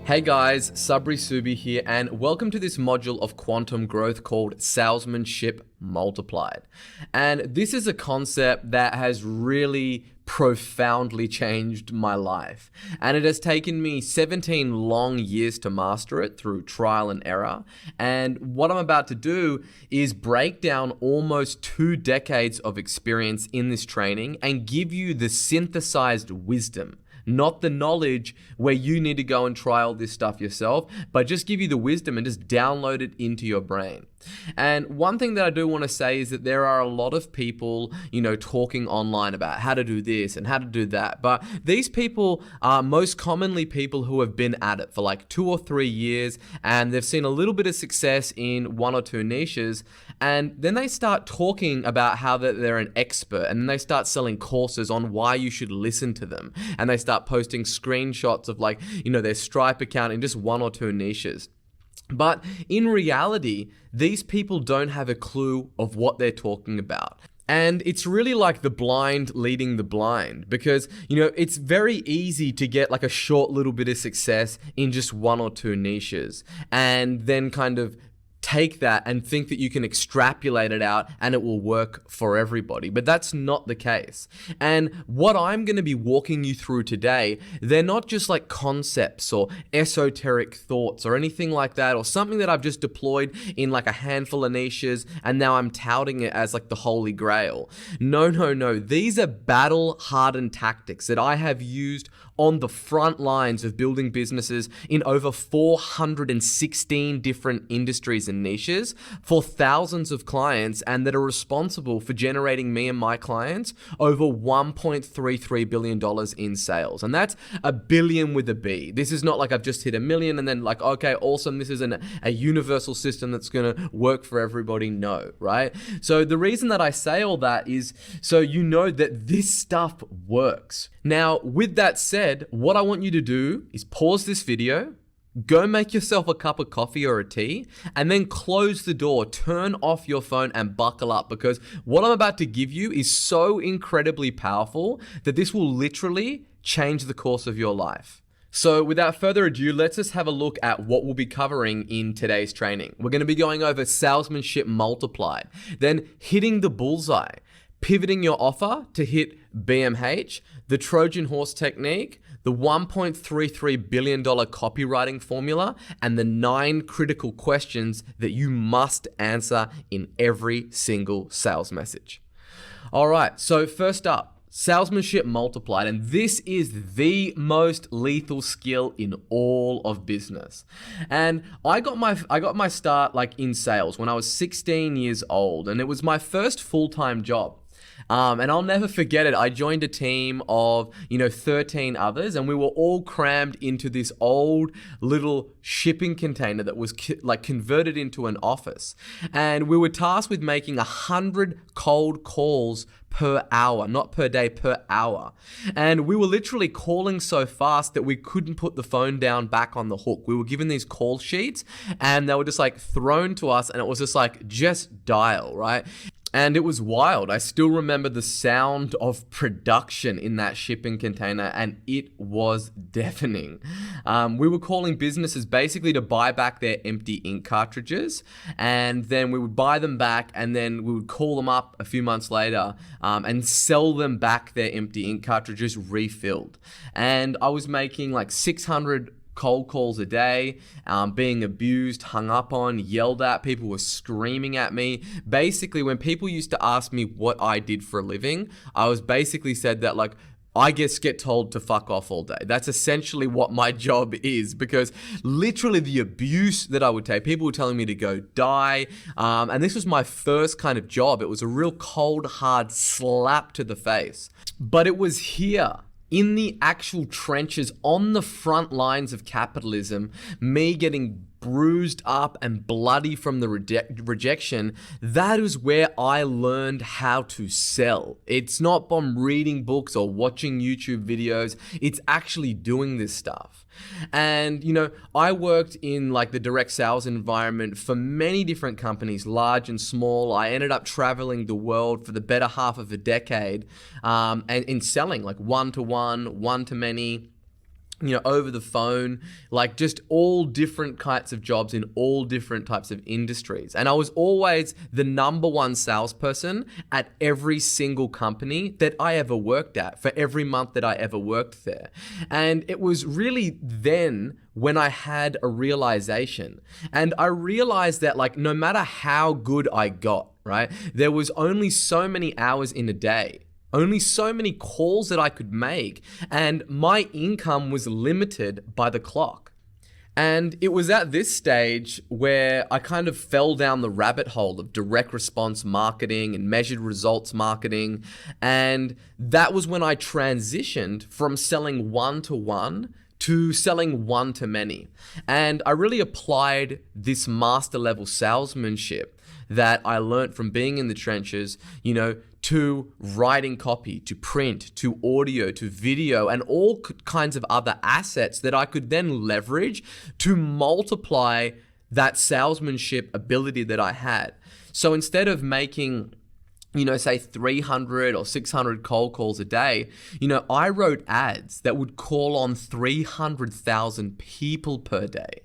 Hey guys, Sabri Subi here, and welcome to this module of quantum growth called Salesmanship Multiplied. And this is a concept that has really profoundly changed my life. And it has taken me 17 long years to master it through trial and error. And what I'm about to do is break down almost 2 decades of experience in this training and give you the synthesized wisdom. Not the knowledge where you need to go and try all this stuff yourself, but just give you the wisdom and just download it into your brain. And one thing that I do want to say is that there are a lot of people, talking online about how to do this and how to do that. But these people are most commonly people who have been at it for like 2 or 3 years, and they've seen a little bit of success in 1 or 2 niches. And then they start talking about how they're an expert, and then they start selling courses on why you should listen to them. And they start posting screenshots of their Stripe account in just 1 or 2 niches. But in reality, these people don't have a clue of what they're talking about. And it's really like the blind leading the blind, because, it's very easy to get like a short little bit of success in just 1 or 2 niches and then kind of take that and think that you can extrapolate it out and it will work for everybody. But that's not the case. And what I'm going to be walking you through today, they're not just like concepts or esoteric thoughts or anything like that, or something that I've just deployed in like a handful of niches and now I'm touting it as like the holy grail. No. These are battle-hardened tactics that I have used on the front lines of building businesses in over 416 different industries and niches for thousands of clients, and that are responsible for generating me and my clients over $1.33 billion in sales. And that's a billion with a B. This is not like I've just hit $1 million and then like, okay, awesome, this is a universal system that's going to work for everybody. No, right? So the reason that I say all that is so you know that this stuff works. Now, with that said, what I want you to do is pause this video, go make yourself a cup of coffee or a tea, and then close the door, turn off your phone and buckle up, because what I'm about to give you is so incredibly powerful that this will literally change the course of your life. So without further ado, let's just have a look at what we'll be covering in today's training. We're going to be going over Salesmanship Multiplied, then hitting the bullseye, pivoting your offer to hit BMH, the Trojan horse technique, the $1.33 billion copywriting formula, and the 9 critical questions that you must answer in every single sales message. All right, so first up, Salesmanship Multiplied, and this is the most lethal skill in all of business. And I got my start like in sales when I was 16 years old, and it was my first full-time job. And I'll never forget it. I joined a team of, 13 others, and we were all crammed into this old little shipping container that was converted into an office. And we were tasked with making 100 cold calls per hour, not per day, per hour. And we were literally calling so fast that we couldn't put the phone down back on the hook. We were given these call sheets and they were just thrown to us, and it was just dial, right? And it was wild. I still remember the sound of production in that shipping container, and it was deafening. We were calling businesses basically to buy back their empty ink cartridges, and then we would buy them back, and then we would call them up a few months later and sell them back their empty ink cartridges refilled. And I was making 600 cold calls a day, being abused, hung up on, yelled at. People were screaming at me. Basically, when people used to ask me what I did for a living, I was basically said that I just get told to fuck off all day. That's essentially what my job is, because literally the abuse that I would take, people were telling me to go die. And this was my first kind of job. It was a real cold, hard slap to the face. But it was here, in the actual trenches, on the front lines of capitalism, me getting bruised up and bloody from the rejection, that is where I learned how to sell. It's not from reading books or watching YouTube videos. It's actually doing this stuff. And, I worked in like the direct sales environment for many different companies, large and small. I ended up traveling the world for the better half of a decade, and in selling like one-to-one, one-to-many, over the phone, like just all different kinds of jobs in all different types of industries. And I was always the number one salesperson at every single company that I ever worked at for every month that I ever worked there. And it was really then when I had a realization. And I realized that like no matter how good I got, right, there was only so many hours in a day. Only so many calls that I could make, and my income was limited by the clock. And it was at this stage where I kind of fell down the rabbit hole of direct response marketing and measured results marketing. And that was when I transitioned from selling one-to-one to selling one-to-many. And I really applied this master level salesmanship that I learned from being in the trenches, to writing copy, to print, to audio, to video, and all kinds of other assets that I could then leverage to multiply that salesmanship ability that I had. So instead of making, say 300 or 600 cold calls a day, I wrote ads that would call on 300,000 people per day.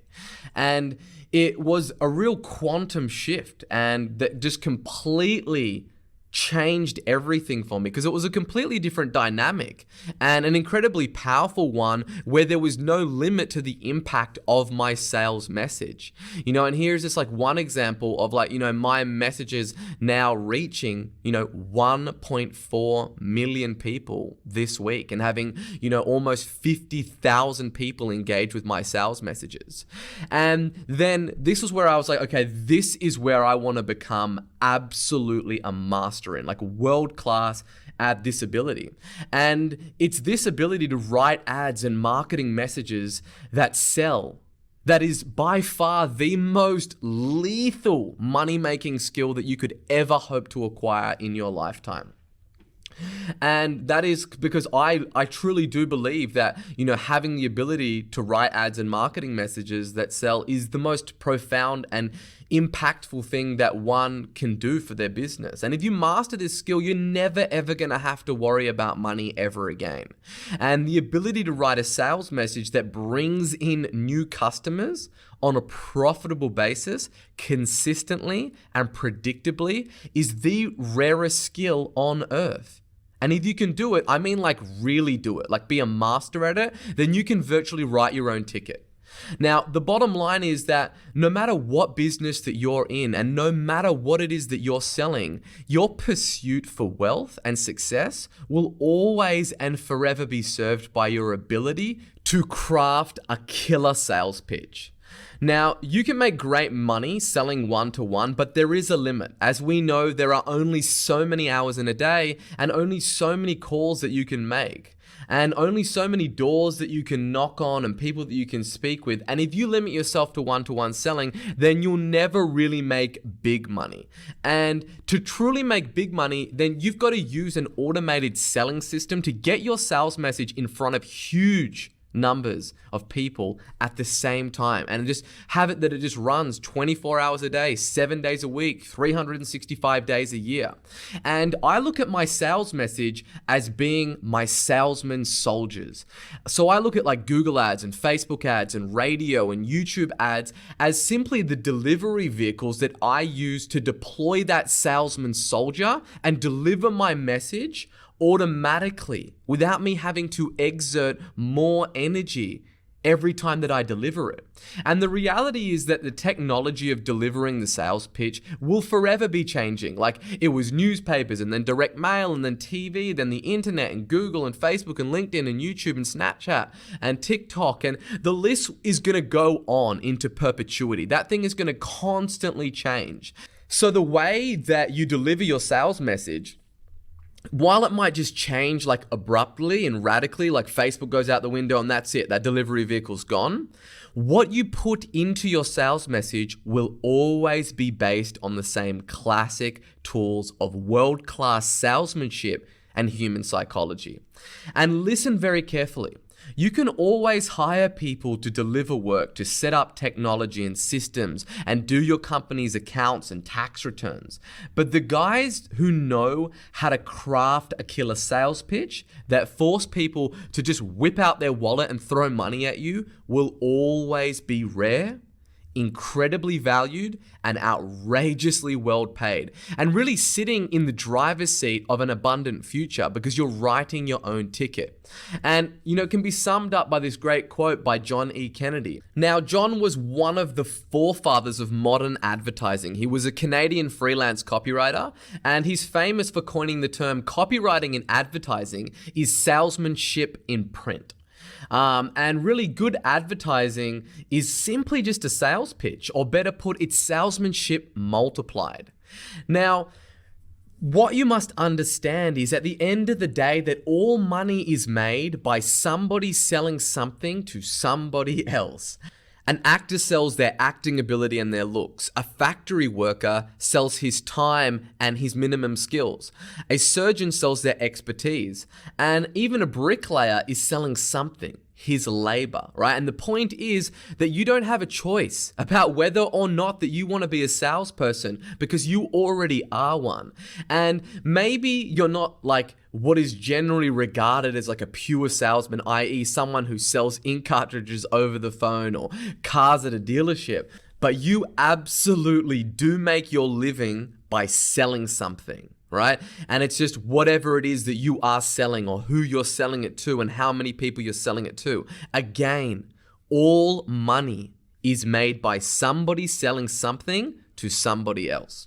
And it was a real quantum shift, and that just completely changed everything for me because it was a completely different dynamic and an incredibly powerful one where there was no limit to the impact of my sales message. And here's just like one example of like, my messages now reaching, 1.4 million people this week and having, almost 50,000 people engage with my sales messages. And then this was where I was like, okay, this is where I want to become absolutely a master in, like world class at this ability. And it's this ability to write ads and marketing messages that sell that is by far the most lethal money-making skill that you could ever hope to acquire in your lifetime. And that is because I truly do believe that, having the ability to write ads and marketing messages that sell is the most profound and impactful thing that one can do for their business. And if you master this skill, you're never ever going to have to worry about money ever again. And the ability to write a sales message that brings in new customers on a profitable basis consistently and predictably is the rarest skill on earth. And if you can do it, I mean like really do it, like be a master at it, then you can virtually write your own ticket. Now, the bottom line is that no matter what business that you're in and no matter what it is that you're selling, your pursuit for wealth and success will always and forever be served by your ability to craft a killer sales pitch. Now, you can make great money selling one-to-one, but there is a limit. As we know, there are only so many hours in a day and only so many calls that you can make. And only so many doors that you can knock on and people that you can speak with. And if you limit yourself to one-to-one selling, then you'll never really make big money. And to truly make big money, then you've got to use an automated selling system to get your sales message in front of huge numbers of people at the same time, and just have it that it just runs 24 hours a day, 7 days a week, 365 days a year. And I look at my sales message as being my salesman soldiers. So I look at like Google ads and Facebook ads and radio and YouTube ads as simply the delivery vehicles that I use to deploy that salesman soldier and deliver my message automatically without me having to exert more energy every time that I deliver it. And the reality is that the technology of delivering the sales pitch will forever be changing. Like it was newspapers and then direct mail and then TV, then the internet and Google and Facebook and LinkedIn and YouTube and Snapchat and TikTok, and the list is going to go on into perpetuity. That thing is going to constantly change. So the way that you deliver your sales message while it might just change like abruptly and radically, like Facebook goes out the window and that's it, that delivery vehicle's gone, what you put into your sales message will always be based on the same classic tools of world-class salesmanship and human psychology. And listen very carefully. You can always hire people to deliver work, to set up technology and systems, and do your company's accounts and tax returns. But the guys who know how to craft a killer sales pitch that force people to just whip out their wallet and throw money at you will always be rare, incredibly valued, and outrageously well paid, and really sitting in the driver's seat of an abundant future because you're writing your own ticket. And, it can be summed up by this great quote by John E. Kennedy. Now, John was one of the forefathers of modern advertising. He was a Canadian freelance copywriter, and he's famous for coining the term copywriting in advertising is salesmanship in print. And really good advertising is simply just a sales pitch, or better put, it's salesmanship multiplied. Now, what you must understand is at the end of the day that all money is made by somebody selling something to somebody else. An actor sells their acting ability and their looks. A factory worker sells his time and his minimum skills. A surgeon sells their expertise. And even a bricklayer is selling something, his labor, right? And the point is that you don't have a choice about whether or not that you want to be a salesperson because you already are one. And maybe you're not like what is generally regarded as like a pure salesman, i.e. someone who sells ink cartridges over the phone or cars at a dealership, but you absolutely do make your living by selling something. Right? And it's just whatever it is that you are selling or who you're selling it to and how many people you're selling it to. Again, all money is made by somebody selling something to somebody else.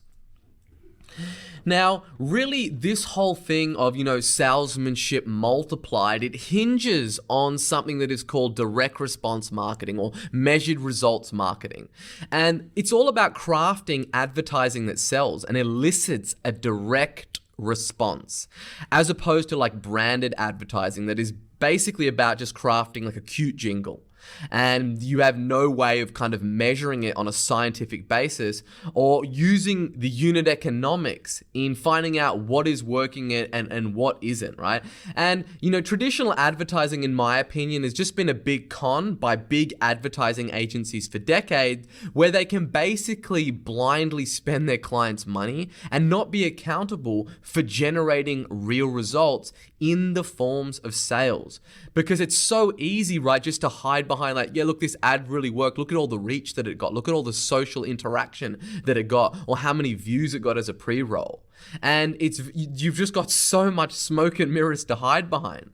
Now, really, this whole thing of, salesmanship multiplied, it hinges on something that is called direct response marketing or measured results marketing. And it's all about crafting advertising that sells and elicits a direct response, as opposed to like branded advertising that is basically about just crafting like a cute jingle. And you have no way of kind of measuring it on a scientific basis or using the unit economics in finding out what is working and what isn't, right? And, traditional advertising, in my opinion, has just been a big con by big advertising agencies for decades, where they can basically blindly spend their clients' money and not be accountable for generating real results in the forms of sales. Because it's so easy, right, just to hide behind like, yeah, look, this ad really worked. Look at all the reach that it got. Look at all the social interaction that it got, or how many views it got as a pre-roll. And you've just got so much smoke and mirrors to hide behind.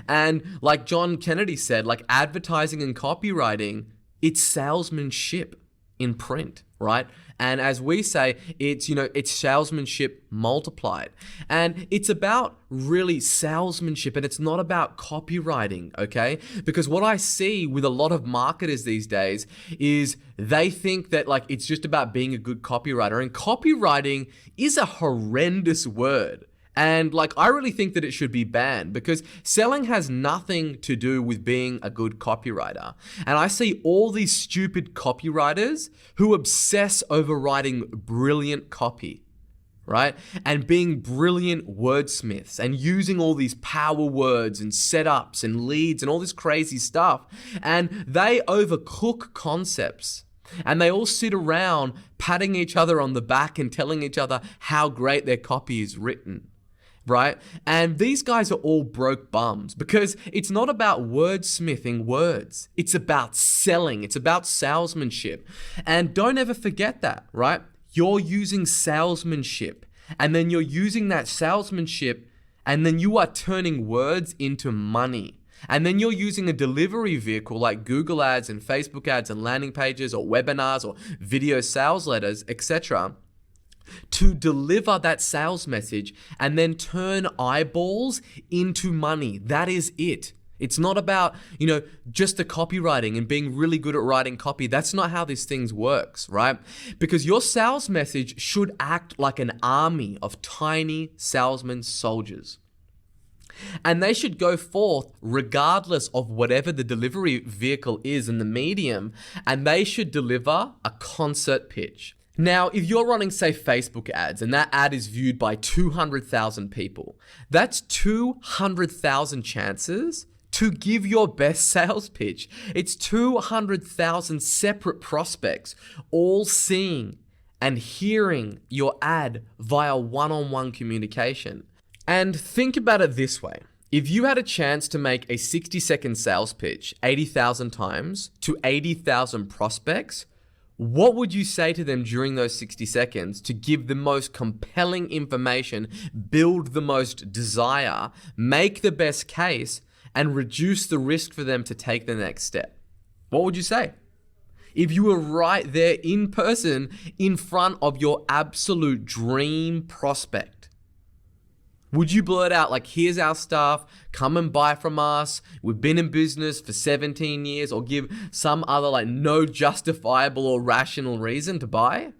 And like John Kennedy said, like advertising and copywriting, it's salesmanship in print, right? And as we say, it's salesmanship multiplied. And it's about really salesmanship, and it's not about copywriting, okay? Because what I see with a lot of marketers these days is they think that like it's just about being a good copywriter, and copywriting is a horrendous word. And like, I really think that it should be banned because selling has nothing to do with being a good copywriter. And I see all these stupid copywriters who obsess over writing brilliant copy, right? And being brilliant wordsmiths and using all these power words and setups and leads and all this crazy stuff. And they overcook concepts. And they all sit around patting each other on the back and telling each other how great their copy is written. Right? And these guys are all broke bums because it's not about wordsmithing words. It's about selling. It's about salesmanship. And don't ever forget that, right? You're using salesmanship, and then you're using that salesmanship, and then you are turning words into money. And then you're using a delivery vehicle like Google ads and Facebook ads and landing pages or webinars or video sales letters, etc., to deliver that sales message and then turn eyeballs into money. That is it. It's not about, just the copywriting and being really good at writing copy. That's not how this thing works, right? Because your sales message should act like an army of tiny salesman soldiers. And they should go forth regardless of whatever the delivery vehicle is in the medium, and they should deliver a concert pitch. Now, if you're running, say, Facebook ads, and that ad is viewed by 200,000 people, that's 200,000 chances to give your best sales pitch. It's 200,000 separate prospects all seeing and hearing your ad via one-on-one communication. And think about it this way. If you had a chance to make a 60-second sales pitch 80,000 times to 80,000 prospects, what would you say to them during those 60 seconds to give the most compelling information, build the most desire, make the best case, and reduce the risk for them to take the next step? What would you say? If you were right there in person in front of your absolute dream prospect, would you blurt out like, here's our stuff, come and buy from us, we've been in business for 17 years, or give some other like no justifiable or rational reason to buy?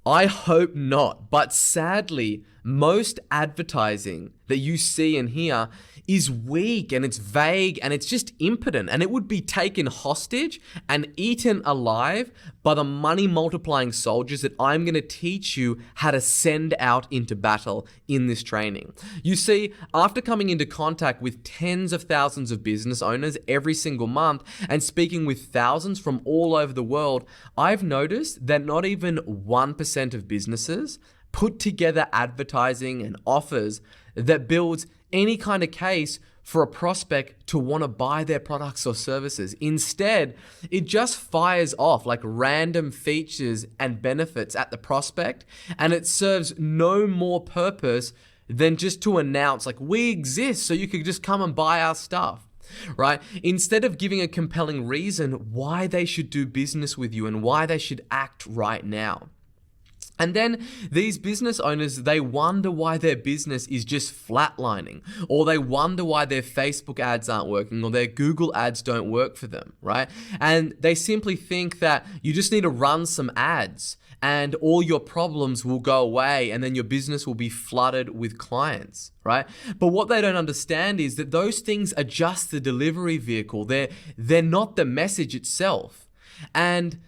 I hope not, but sadly, most advertising that you see and hear is weak and it's vague and it's just impotent, and it would be taken hostage and eaten alive by the money multiplying soldiers that I'm going to teach you how to send out into battle in this training. You see, after coming into contact with tens of thousands of business owners every single month and speaking with thousands from all over the world, I've noticed that not even 1% of businesses put together advertising and offers that builds any kind of case for a prospect to want to buy their products or services. Instead, it just fires off like random features and benefits at the prospect, and it serves no more purpose than just to announce like, we exist so you could just come and buy our stuff. Right? Instead of giving a compelling reason why they should do business with you and why they should act right now. And then these business owners, they wonder why their business is just flatlining, or they wonder why their Facebook ads aren't working, or their Google ads don't work for them, right? And they simply think that you just need to run some ads and all your problems will go away and then your business will be flooded with clients, right? But what they don't understand is that those things are just the delivery vehicle. They're not the message itself. And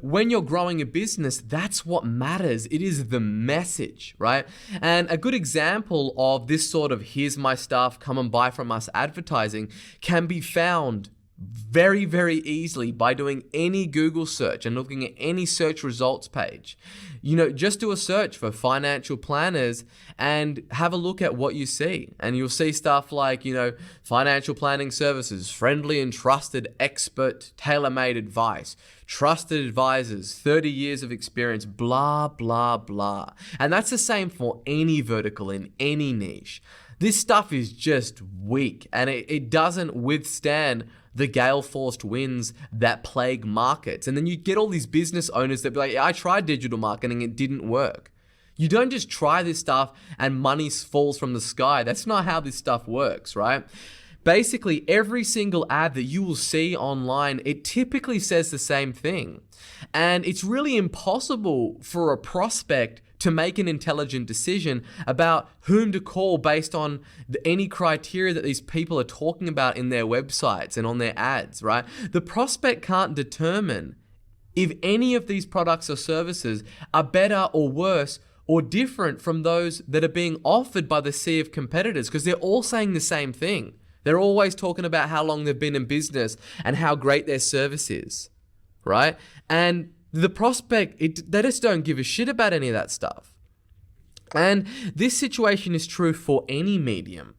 when you're growing a business, that's what matters. It is the message, right? And a good example of this sort of here's my stuff, come and buy from us advertising can be found very, very easily by doing any Google search and looking at any search results page. Just do a search for financial planners and have a look at what you see. And you'll see stuff like, financial planning services, friendly and trusted expert, tailor-made advice, trusted advisors, 30 years of experience, blah, blah, blah. And that's the same for any vertical in any niche. This stuff is just weak and it doesn't withstand the gale-forced winds that plague markets. And then you get all these business owners that be like, I tried digital marketing, it didn't work. You don't just try this stuff and money falls from the sky. That's not how this stuff works, right? Basically, every single ad that you will see online, it typically says the same thing. And it's really impossible for a prospect to make an intelligent decision about whom to call based on any criteria that these people are talking about in their websites and on their ads, right? The prospect can't determine if any of these products or services are better or worse or different from those that are being offered by the sea of competitors, because they're all saying the same thing. They're always talking about how long they've been in business and how great their service is, right? And the prospect, they just don't give a shit about any of that stuff. And this situation is true for any medium,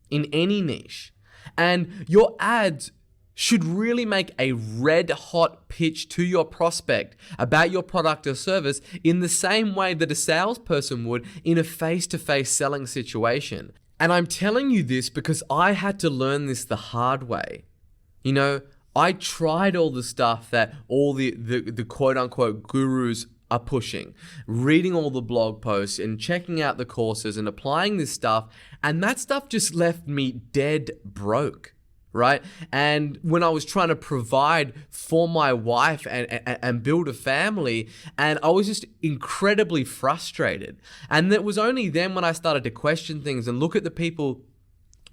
in any niche. And your ads should really make a red hot pitch to your prospect about your product or service in the same way that a salesperson would in a face-to-face selling situation. And I'm telling you this because I had to learn this the hard way. I tried all the stuff that all the quote unquote gurus are pushing, reading all the blog posts and checking out the courses and applying this stuff. And that stuff just left me dead broke. right? And when I was trying to provide for my wife and build a family, and I was just incredibly frustrated. And it was only then when I started to question things and look at the people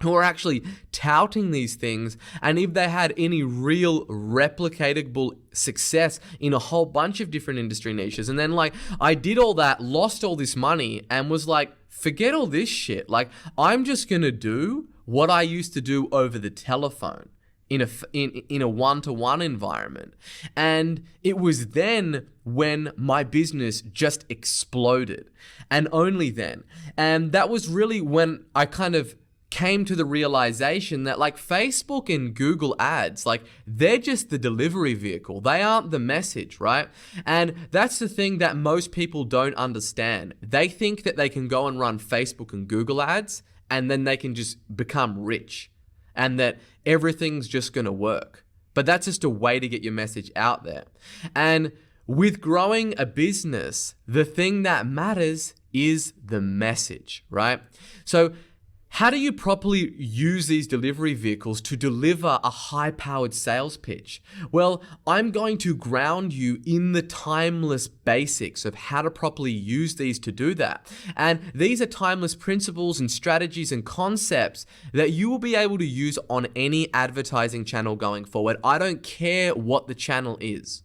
who are actually touting these things, and if they had any real replicatable success in a whole bunch of different industry niches. And then like I did all that, lost all this money, and was like, forget all this shit. Like, I'm just gonna do what I used to do over the telephone in a one-to-one environment. And it was then when my business just exploded, and only then. And that was really when I kind of came to the realization that like Facebook and Google ads, like they're just the delivery vehicle. They aren't the message, right? And that's the thing that most people don't understand. They think that they can go and run Facebook and Google ads and then they can just become rich and that everything's just going to work. But that's just a way to get your message out there. And with growing a business, the thing that matters is the message, right? So how do you properly use these delivery vehicles to deliver a high-powered sales pitch? Well, I'm going to ground you in the timeless basics of how to properly use these to do that. And these are timeless principles and strategies and concepts that you will be able to use on any advertising channel going forward. I don't care what the channel is.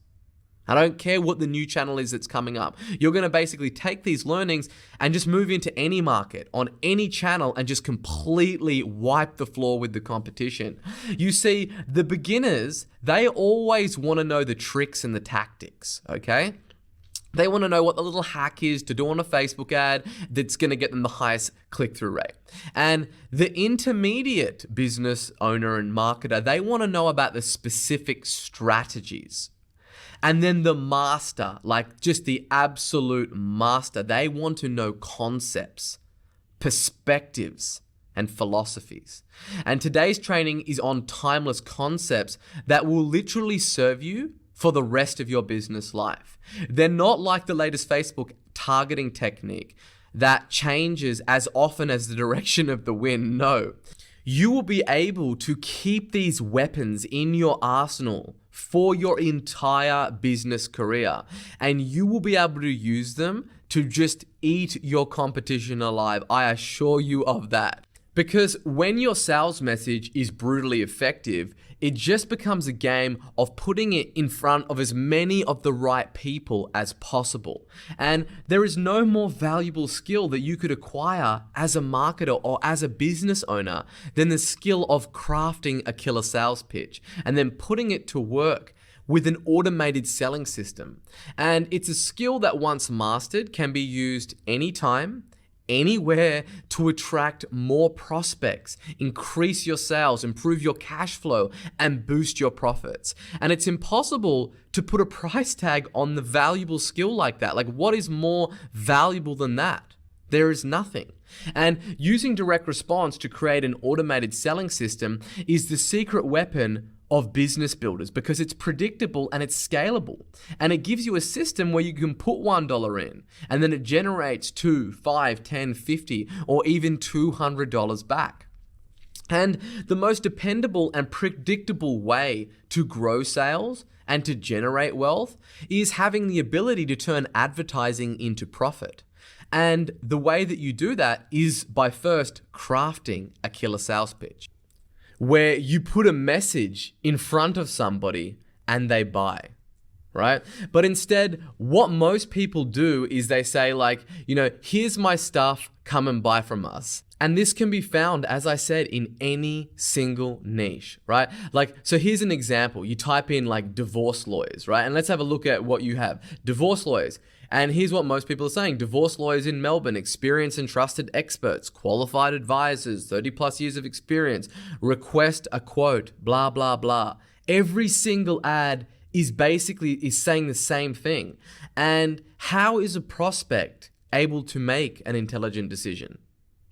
I don't care what the new channel is that's coming up. You're going to basically take these learnings and just move into any market, on any channel, and just completely wipe the floor with the competition. You see, the beginners, they always want to know the tricks and the tactics, okay? They want to know what the little hack is to do on a Facebook ad that's going to get them the highest click-through rate. And the intermediate business owner and marketer, they want to know about the specific strategies. And then the master, like just the absolute master, they want to know concepts, perspectives, and philosophies. And today's training is on timeless concepts that will literally serve you for the rest of your business life. They're not like the latest Facebook targeting technique that changes as often as the direction of the wind. No. You will be able to keep these weapons in your arsenal for your entire business career, and you will be able to use them to just eat your competition alive. I assure you of that. Because when your sales message is brutally effective, it just becomes a game of putting it in front of as many of the right people as possible. And there is no more valuable skill that you could acquire as a marketer or as a business owner than the skill of crafting a killer sales pitch and then putting it to work with an automated selling system. And it's a skill that once mastered can be used anytime, anywhere to attract more prospects, increase your sales, improve your cash flow, and boost your profits. And it's impossible to put a price tag on the valuable skill like that. Like, what is more valuable than that? There is nothing. And using direct response to create an automated selling system is the secret weapon of business builders because it's predictable and it's scalable. And it gives you a system where you can put $1 in and then it generates $2, $5, $10, $50, or even $200 back. And the most dependable and predictable way to grow sales and to generate wealth is having the ability to turn advertising into profit. And the way that you do that is by first crafting a killer sales pitch, where you put a message in front of somebody and they buy, right? But instead, what most people do is they say like, here's my stuff, come and buy from us. And this can be found, as I said, in any single niche, right? Like, so here's an example. You type in like divorce lawyers, right? And let's have a look at what you have. Divorce lawyers. And here's what most people are saying. Divorce lawyers in Melbourne, experienced and trusted experts, qualified advisors, 30 plus years of experience, request a quote, blah, blah, blah. Every single ad is saying the same thing. And how is a prospect able to make an intelligent decision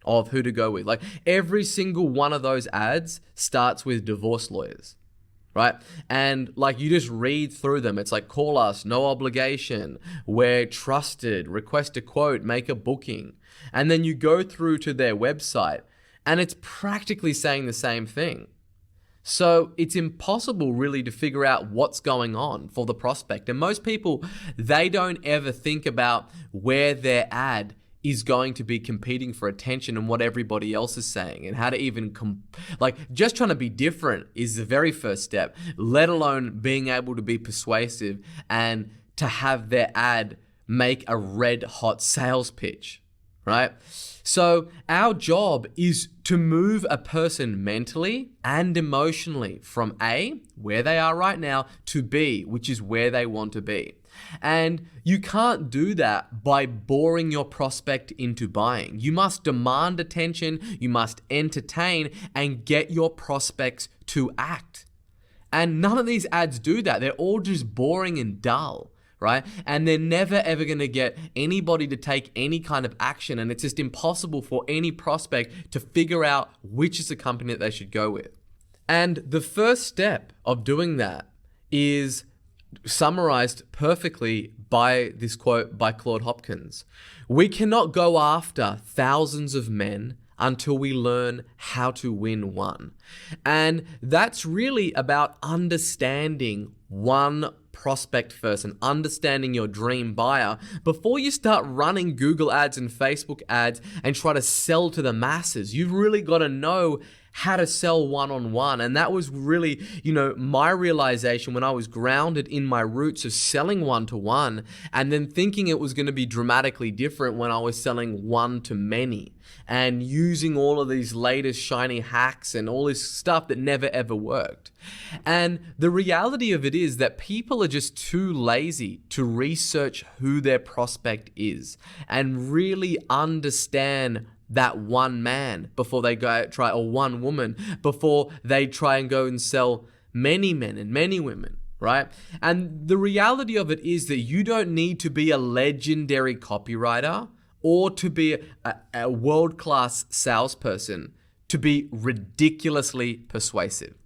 of who to go with? Like, every single one of those ads starts with divorce lawyers, right? And like, you just read through them. It's like, call us, no obligation, we're trusted, request a quote, make a booking. And then you go through to their website and it's practically saying the same thing. So it's impossible really to figure out what's going on for the prospect. And most people, they don't ever think about where their ad is going to be competing for attention and what everybody else is saying, and how to even just trying to be different is the very first step, let alone being able to be persuasive and to have their ad make a red hot sales pitch, right? So our job is to move a person mentally and emotionally from A, where they are right now, to B, which is where they want to be. And you can't do that by boring your prospect into buying. You must demand attention, you must entertain, and get your prospects to act. And none of these ads do that. They're all just boring and dull, right? And they're never ever going to get anybody to take any kind of action. And it's just impossible for any prospect to figure out which is the company that they should go with. And the first step of doing that is summarized perfectly by this quote by Claude Hopkins. We cannot go after thousands of men until we learn how to win one. And that's really about understanding one prospect first and understanding your dream buyer before you start running Google ads and Facebook ads and try to sell to the masses. You've really got to know how to sell one-on-one. And that was really, my realization when I was grounded in my roots of selling one-to-one and then thinking it was going to be dramatically different when I was selling one-to-many and using all of these latest shiny hacks and all this stuff that never ever worked. And the reality of it is that people are just too lazy to research who their prospect is and really understand that one man before they go try, or one woman before they try and go and sell many men and many women, right? And the reality of it is that you don't need to be a legendary copywriter or to be a world-class salesperson to be ridiculously persuasive.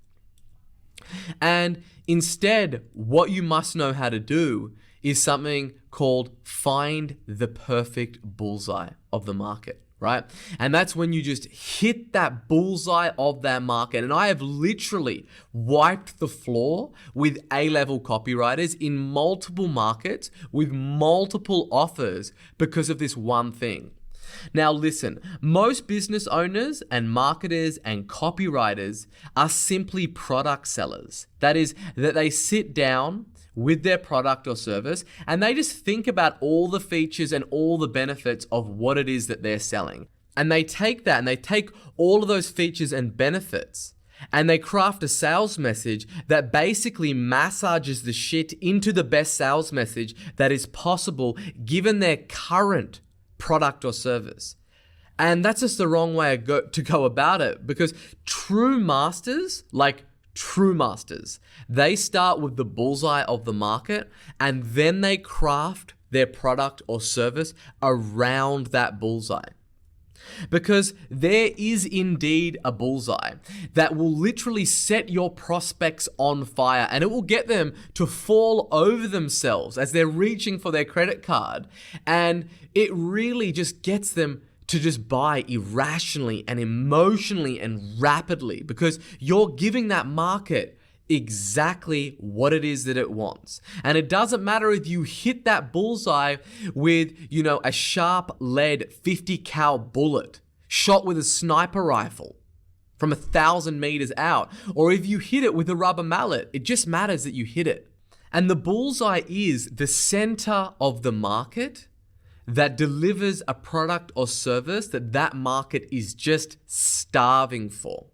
And instead, what you must know how to do is something called find the perfect bullseye of the market. Right? And that's when you just hit that bullseye of that market. And I have literally wiped the floor with A-level copywriters in multiple markets with multiple offers because of this one thing. Now listen, most business owners and marketers and copywriters are simply product sellers. That is, that they sit down with their product or service and they just think about all the features and all the benefits of what it is that they're selling. And they take that and they take all of those features and benefits and they craft a sales message that basically massages the shit into the best sales message that is possible given their current product or service. And that's just the wrong way to go about it, because true masters, they start with the bullseye of the market and then they craft their product or service around that bullseye. Because there is indeed a bullseye that will literally set your prospects on fire and it will get them to fall over themselves as they're reaching for their credit card. And it really just gets them to just buy irrationally and emotionally and rapidly because you're giving that market exactly what it is that it wants. And it doesn't matter if you hit that bullseye with, a sharp lead 50 cal bullet shot with a sniper rifle from 1,000 meters out, or if you hit it with a rubber mallet. It just matters that you hit it. And the bullseye is the center of the market that delivers a product or service that market is just starving for.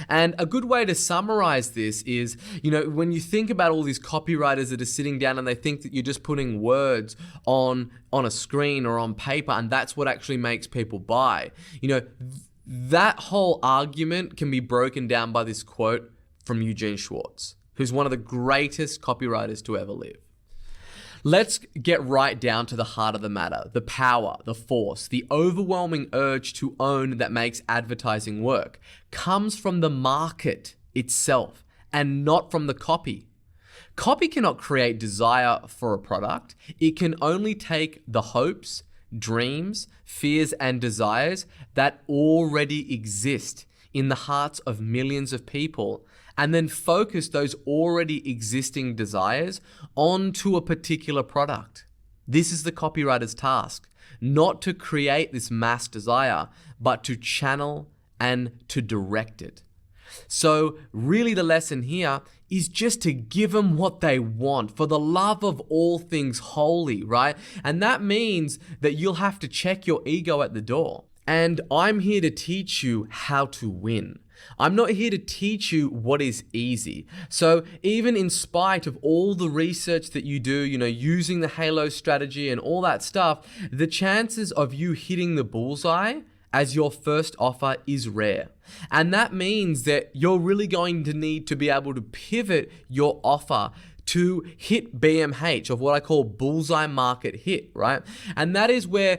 And a good way to summarize this is, when you think about all these copywriters that are sitting down and they think that you're just putting words on a screen or on paper and that's what actually makes people buy, that whole argument can be broken down by this quote from Eugene Schwartz, who's one of the greatest copywriters to ever live. Let's get right down to the heart of the matter, the power, the force, the overwhelming urge to own that makes advertising work comes from the market itself and not from the copy. Copy cannot create desire for a product. It can only take the hopes, dreams, fears, and desires that already exist in the hearts of millions of people and then focus those already existing desires onto a particular product. This is the copywriter's task, not to create this mass desire, but to channel and to direct it. So really the lesson here is just to give them what they want for the love of all things holy, right? And that means that you'll have to check your ego at the door. And I'm here to teach you how to win. I'm not here to teach you what is easy. So even in spite of all the research that you do, using the Halo strategy and all that stuff, the chances of you hitting the bullseye as your first offer is rare. And that means that you're really going to need to be able to pivot your offer to hit BMH, of what I call bullseye market hit, right? And that is where,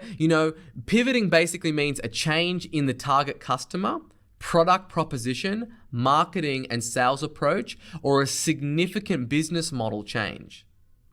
pivoting basically means a change in the target customer, product proposition, marketing and sales approach, or a significant business model change.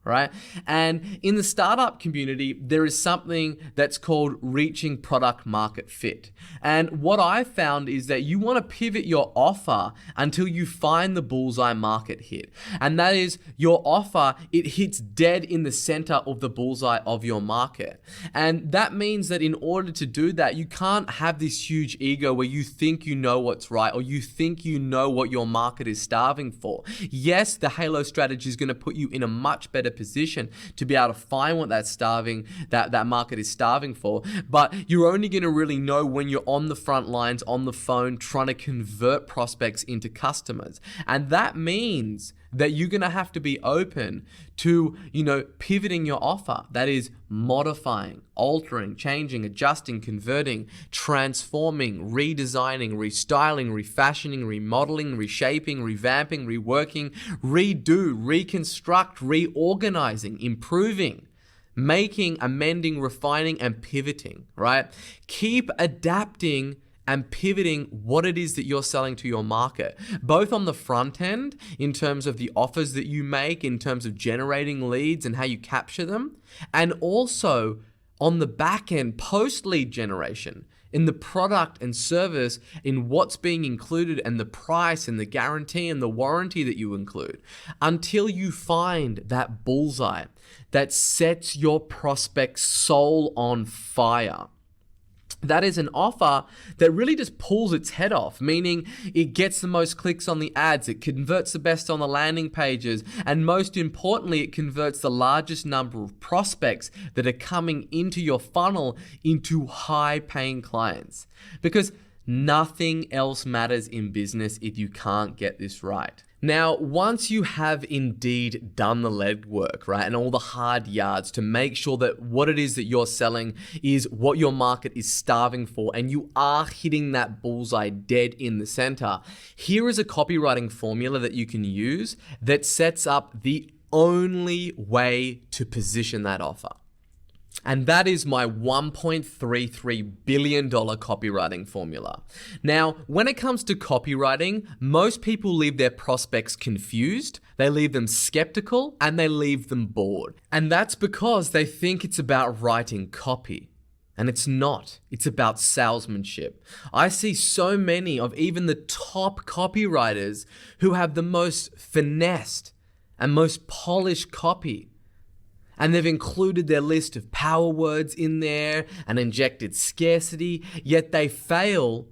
Right? And in the startup community, there is something that's called reaching product market fit. And what I found is that you want to pivot your offer until you find the bullseye market hit. And that is your offer, it hits dead in the center of the bullseye of your market. And that means that in order to do that, you can't have this huge ego where you think you know what's right, or you think you know what your market is starving for. Yes, the Halo strategy is going to put you in a much better position to be able to find what that market is starving for, but you're only going to really know when you're on the front lines, on the phone, trying to convert prospects into customers. And that means that you're going to have to be open to, pivoting your offer. That is modifying, altering, changing, adjusting, converting, transforming, redesigning, restyling, refashioning, remodeling, reshaping, revamping, reworking, redo, reconstruct, reorganizing, improving, making, amending, refining, and pivoting, right? Keep adapting and pivoting what it is that you're selling to your market, both on the front end in terms of the offers that you make, in terms of generating leads and how you capture them, and also on the back end, post lead generation, in the product and service, in what's being included and the price and the guarantee and the warranty that you include, until you find that bullseye that sets your prospect's soul on fire. That is an offer that really just pulls its head off, meaning it gets the most clicks on the ads, it converts the best on the landing pages, and most importantly, it converts the largest number of prospects that are coming into your funnel into high-paying clients. Because nothing else matters in business if you can't get this right. Now, once you have indeed done the legwork, right, and all the hard yards to make sure that what it is that you're selling is what your market is starving for, and you are hitting that bullseye dead in the center, here is a copywriting formula that you can use that sets up the only way to position that offer. And that is my $1.33 billion copywriting formula. Now, when it comes to copywriting, most people leave their prospects confused, they leave them skeptical, and they leave them bored. And that's because they think it's about writing copy. And it's not. It's about salesmanship. I see so many of even the top copywriters who have the most finessed and most polished copy. And they've included their list of power words in there and injected scarcity, yet they fail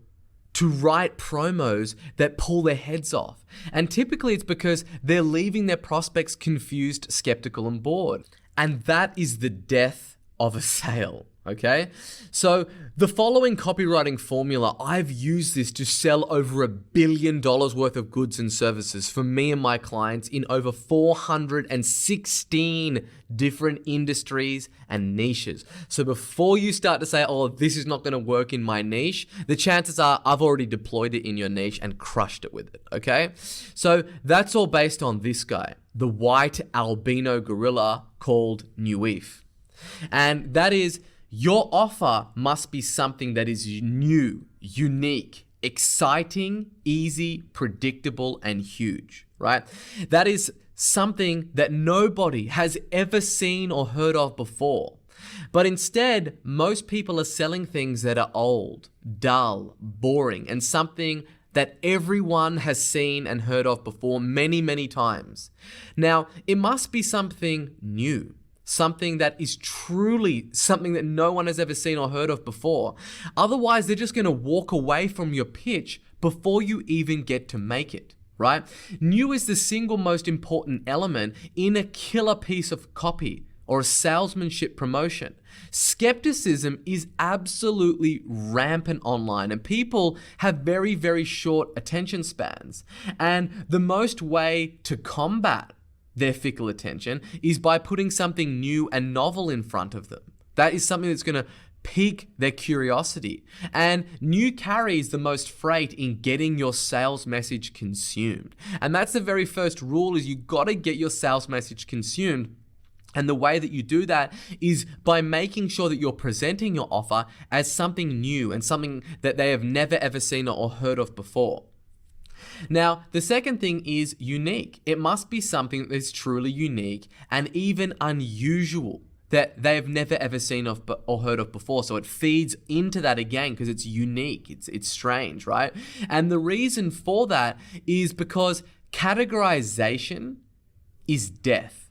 to write promos that pull their heads off. And typically it's because they're leaving their prospects confused, skeptical, and bored. And that is the death of a sale. Okay, so the following copywriting formula, I've used this to sell over $1 billion worth of goods and services for me and my clients in over 416 different industries and niches. So before you start to say, oh, this is not going to work in my niche, the chances are I've already deployed it in your niche and crushed it with it. Okay, so that's all based on this guy, the white albino gorilla called Nuif. And that is, your offer must be something that is new, unique, exciting, easy, predictable, and huge, right? That is something that nobody has ever seen or heard of before. But instead, most people are selling things that are old, dull, boring, and something that everyone has seen and heard of before many, many times. Now, it must be something new, something that is truly something that no one has ever seen or heard of before. Otherwise, they're just going to walk away from your pitch before you even get to make it, right? New is the single most important element in a killer piece of copy or a salesmanship promotion. Skepticism is absolutely rampant online, and people have very, very short attention spans. And the most way to combat their fickle attention is by putting something new and novel in front of them. That is something that's going to pique their curiosity. And new carries the most freight in getting your sales message consumed. And that's the very first rule, is you got to get your sales message consumed. And the way that you do that is by making sure that you're presenting your offer as something new and something that they have never ever seen or heard of before. Now, the second thing is unique. It must be something that is truly unique and even unusual, that they have never ever seen of or heard of before. So it feeds into that again because it's unique, it's strange, right? And the reason for that is because categorization is death.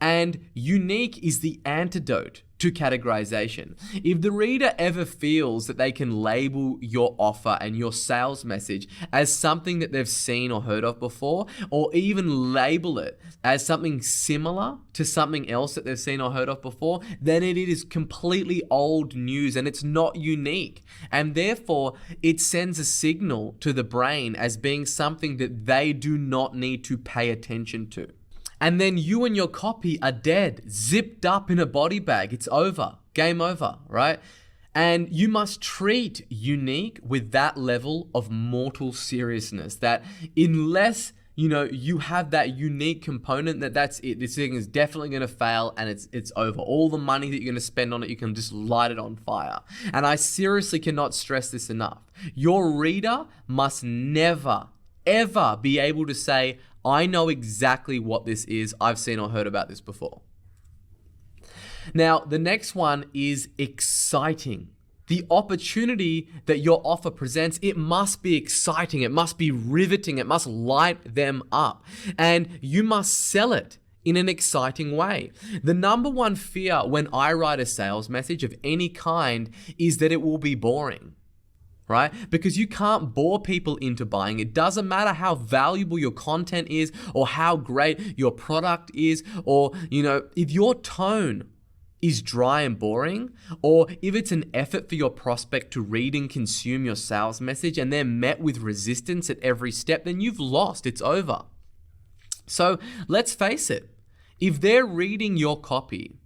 And unique is the antidote to categorization. If the reader ever feels that they can label your offer and your sales message as something that they've seen or heard of before, or even label it as something similar to something else that they've seen or heard of before, then it is completely old news and it's not unique. And therefore, it sends a signal to the brain as being something that they do not need to pay attention to. And then you and your copy are dead, zipped up in a body bag. It's over, game over, right? And you must treat unique with that level of mortal seriousness, that unless you have that unique component, that's it. This thing is definitely going to fail and it's over. All the money that you're going to spend on it, you can just light it on fire. And I seriously cannot stress this enough. Your reader must never, ever be able to say, I know exactly what this is. I've seen or heard about this before. Now, the next one is exciting. The opportunity that your offer presents, it must be exciting. It must be riveting. It must light them up. And you must sell it in an exciting way. The number one fear when I write a sales message of any kind is that it will be boring. Right? Because you can't bore people into buying. It doesn't matter how valuable your content is or how great your product is, or, if your tone is dry and boring, or if it's an effort for your prospect to read and consume your sales message and they're met with resistance at every step, then you've lost. It's over. So let's face it. If they're reading your copy,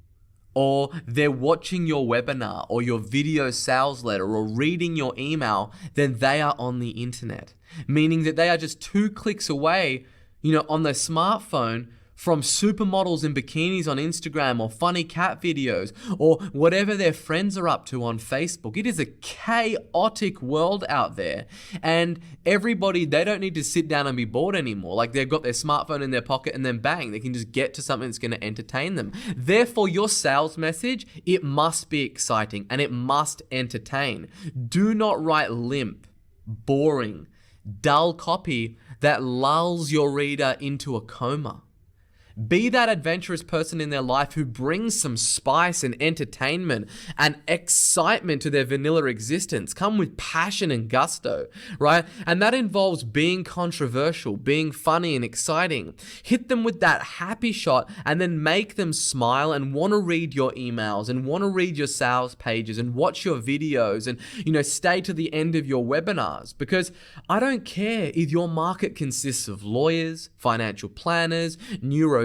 or they're watching your webinar or your video sales letter or reading your email, then they are on the internet. Meaning that they are just 2 clicks away, on their smartphone from supermodels in bikinis on Instagram, or funny cat videos, or whatever their friends are up to on Facebook. It is a chaotic world out there, and everybody, they don't need to sit down and be bored anymore. Like, they've got their smartphone in their pocket and then bang, they can just get to something that's going to entertain them. Therefore, your sales message, it must be exciting and it must entertain. Do not write limp, boring, dull copy that lulls your reader into a coma. Be that adventurous person in their life who brings some spice and entertainment and excitement to their vanilla existence. Come with passion and gusto, right? And that involves being controversial, being funny and exciting. Hit them with that happy shot and then make them smile and want to read your emails and want to read your sales pages and watch your videos and, stay to the end of your webinars. Because I don't care if your market consists of lawyers, financial planners, neuroscientists,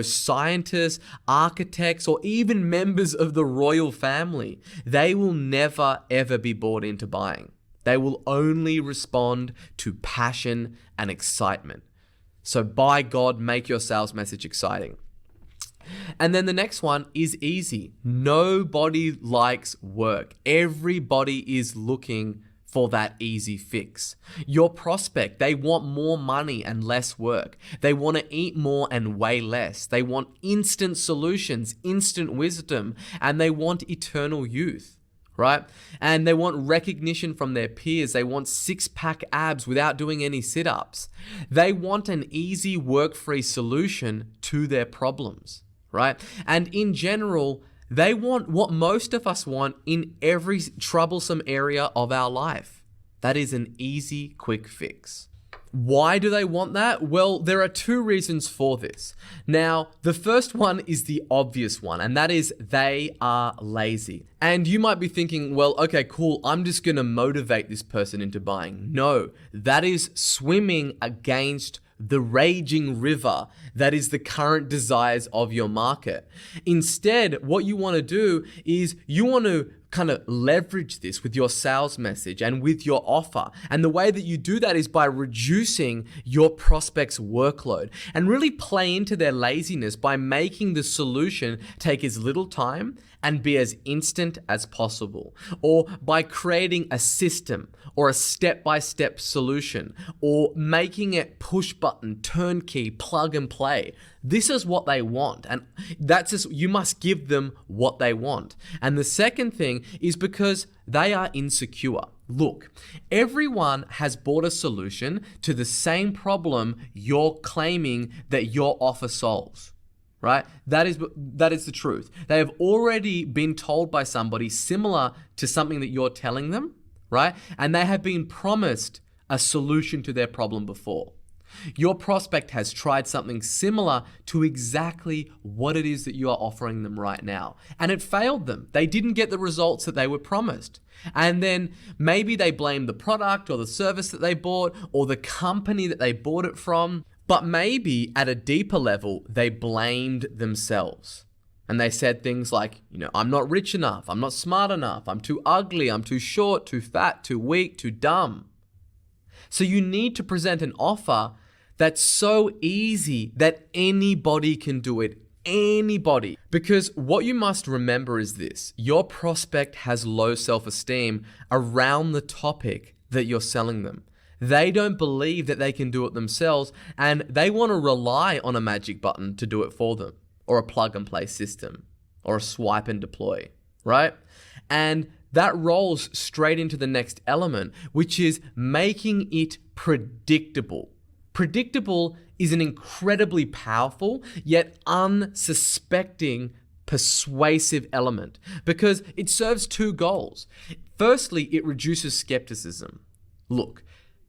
architects, or even members of the royal family. They will never, ever be bought into buying. They will only respond to passion and excitement. So by God, make your sales message exciting. And then the next one is easy. Nobody likes work. Everybody is looking for that easy fix. Your prospect, they want more money and less work. They want to eat more and weigh less. They want instant solutions, instant wisdom, and they want eternal youth, right? And they want recognition from their peers. They want six-pack abs without doing any sit-ups. They want an easy, work-free solution to their problems, right? And in general, they want what most of us want in every troublesome area of our life. That is an easy, quick fix. Why do they want that? Well, there are two reasons for this. Now, the first one is the obvious one, and that is they are lazy. And you might be thinking, well, okay, cool, I'm just gonna motivate this person into buying. No, that is swimming against the raging river that is the current desires of your market. Instead, what you want to do is you want to kind of leverage this with your sales message and with your offer. And the way that you do that is by reducing your prospect's workload and really play into their laziness by making the solution take as little time and be as instant as possible, or by creating a system or a step-by-step solution, or making it push button, turnkey, plug and play. This is what they want, and that's just, you must give them what they want. And the second thing is because they are insecure. Look, everyone has bought a solution to the same problem you're claiming that your offer solves. Right? That is the truth. They have already been told by somebody similar to something that you're telling them, right? And they have been promised a solution to their problem before. Your prospect has tried something similar to exactly what it is that you are offering them right now, and it failed them. They didn't get the results that they were promised. And then maybe they blame the product or the service that they bought or the company that they bought it from. But maybe at a deeper level, they blamed themselves. And they said things like, I'm not rich enough, I'm not smart enough, I'm too ugly, I'm too short, too fat, too weak, too dumb. So you need to present an offer that's so easy that anybody can do it. Anybody. Because what you must remember is this: your prospect has low self-esteem around the topic that you're selling them. They don't believe that they can do it themselves, and they want to rely on a magic button to do it for them, or a plug and play system, or a swipe and deploy, right? And that rolls straight into the next element, which is making it predictable. Predictable is an incredibly powerful yet unsuspecting persuasive element because it serves two goals. Firstly, it reduces skepticism. Look,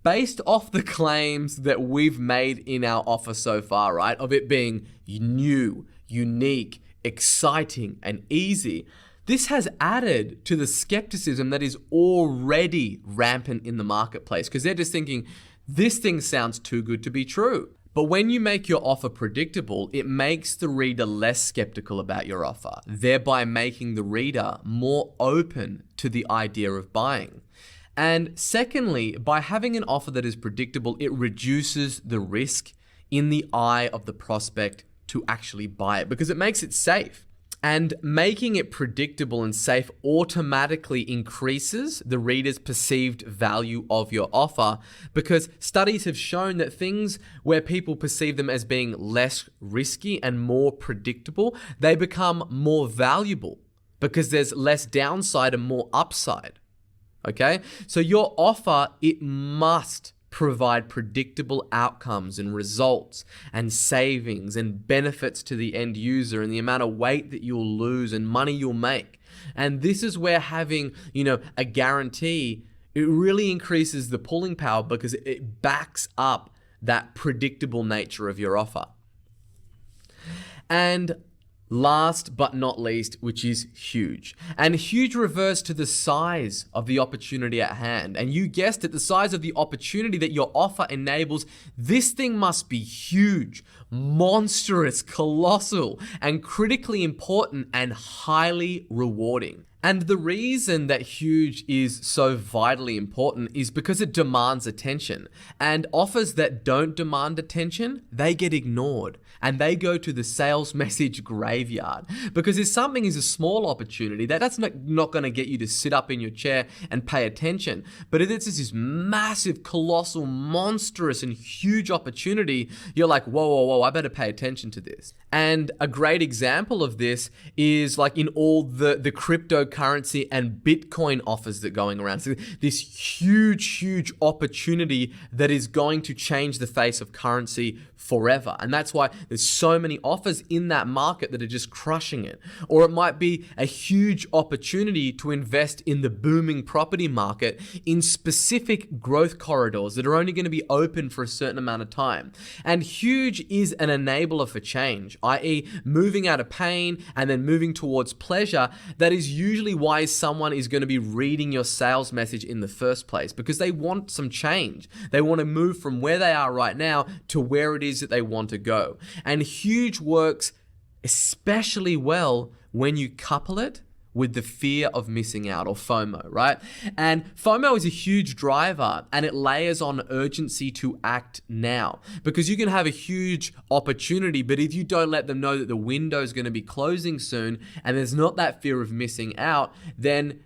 based off the claims that we've made in our offer so far, right, of it being new, unique, exciting, and easy, this has added to the skepticism that is already rampant in the marketplace because they're just thinking, this thing sounds too good to be true. But when you make your offer predictable, it makes the reader less skeptical about your offer, thereby making the reader more open to the idea of buying. And secondly, by having an offer that is predictable, it reduces the risk in the eye of the prospect to actually buy it because it makes it safe. And making it predictable and safe automatically increases the reader's perceived value of your offer because studies have shown that things where people perceive them as being less risky and more predictable, they become more valuable because there's less downside and more upside. Okay, so your offer, it must provide predictable outcomes and results and savings and benefits to the end user and the amount of weight that you'll lose and money you'll make. And this is where having, a guarantee, it really increases the pulling power because it backs up that predictable nature of your offer. And last but not least, which is huge. And huge refers to the size of the opportunity at hand. And you guessed it, the size of the opportunity that your offer enables. This thing must be huge, monstrous, colossal, and critically important and highly rewarding. And the reason that huge is so vitally important is because it demands attention. And offers that don't demand attention, they get ignored and they go to the sales message graveyard. Because if something is a small opportunity, that's not going to get you to sit up in your chair and pay attention. But if it's this massive, colossal, monstrous, and huge opportunity, you're like, whoa, I better pay attention to this. And a great example of this is like in all the cryptocurrency cryptocurrency and Bitcoin offers that are going around. So this huge opportunity that is going to change the face of currency forever. And that's why there's so many offers in that market that are just crushing it. Or it might be a huge opportunity to invest in the booming property market in specific growth corridors that are only going to be open for a certain amount of time. And huge is an enabler for change, i.e. moving out of pain and then moving towards pleasure. That is usually why someone is going to be reading your sales message in the first place, because they want some change. They want to move from where they are right now to where it is that they want to go. And huge works especially well when you couple it with the fear of missing out, or FOMO, right? And FOMO is a huge driver, and it layers on urgency to act now, because you can have a huge opportunity, but if you don't let them know that the window is going to be closing soon and there's not that fear of missing out, then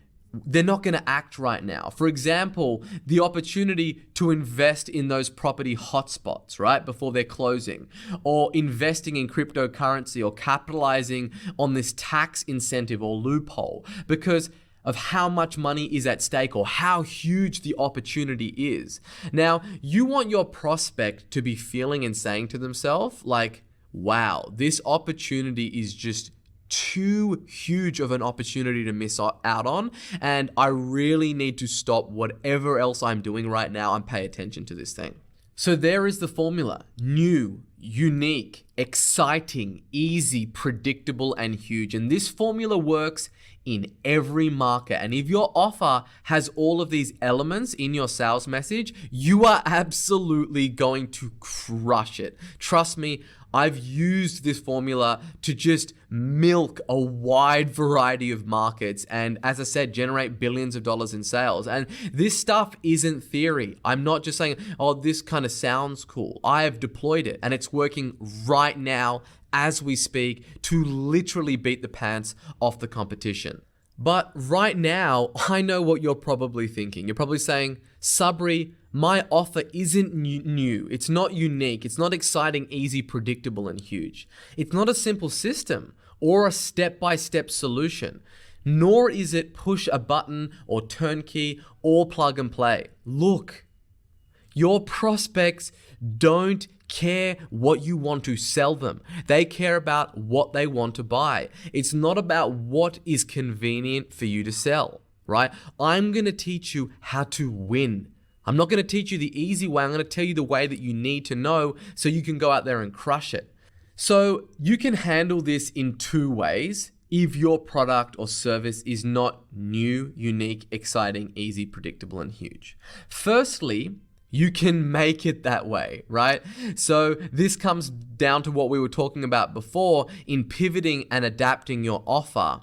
they're not going to act right now. For example, the opportunity to invest in those property hotspots, right, before they're closing, or investing in cryptocurrency, or capitalizing on this tax incentive or loophole because of how much money is at stake or how huge the opportunity is. Now, you want your prospect to be feeling and saying to themselves, like, wow, this opportunity is just too huge of an opportunity to miss out on, and I really need to stop whatever else I'm doing right now and pay attention to this thing. So there is the formula: new, unique, exciting, easy, predictable, and huge. And this formula works in every market. And if your offer has all of these elements in your sales message, you are absolutely going to crush it. Trust me, I've used this formula to just milk a wide variety of markets and, as I said, generate billions of dollars in sales. And this stuff isn't theory. I'm not just saying, oh, this kind of sounds cool. I have deployed it and it's working right now as we speak to literally beat the pants off the competition. But right now, I know what you're probably thinking. You're probably saying, Sabri, my offer isn't new. It's not unique. It's not exciting, easy, predictable, and huge. It's not a simple system or a step-by-step solution, nor is it push a button or turnkey or plug and play. Look, your prospects don't care what you want to sell them. They care about what they want to buy. It's not about what is convenient for you to sell, right? I'm going to teach you how to win. I'm not going to teach you the easy way. I'm going to tell you the way that you need to know so you can go out there and crush it. So you can handle this in two ways if your product or service is not new, unique, exciting, easy, predictable, and huge. Firstly, you can make it that way, right? So this comes down to what we were talking about before in pivoting and adapting your offer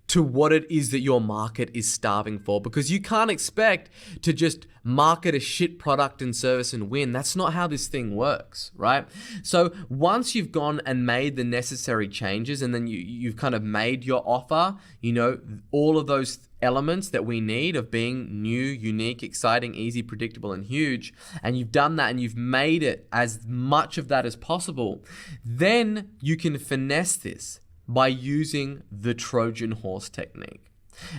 to what it is that your market is starving for, because you can't expect to just market a shit product and service and win. That's not how this thing works, right? So once you've gone and made the necessary changes, and then you've kind of made your offer, you know, all of those elements that we need of being new, unique, exciting, easy, predictable, and huge, and you've done that and you've made it as much of that as possible, then you can finesse this by using the Trojan horse technique.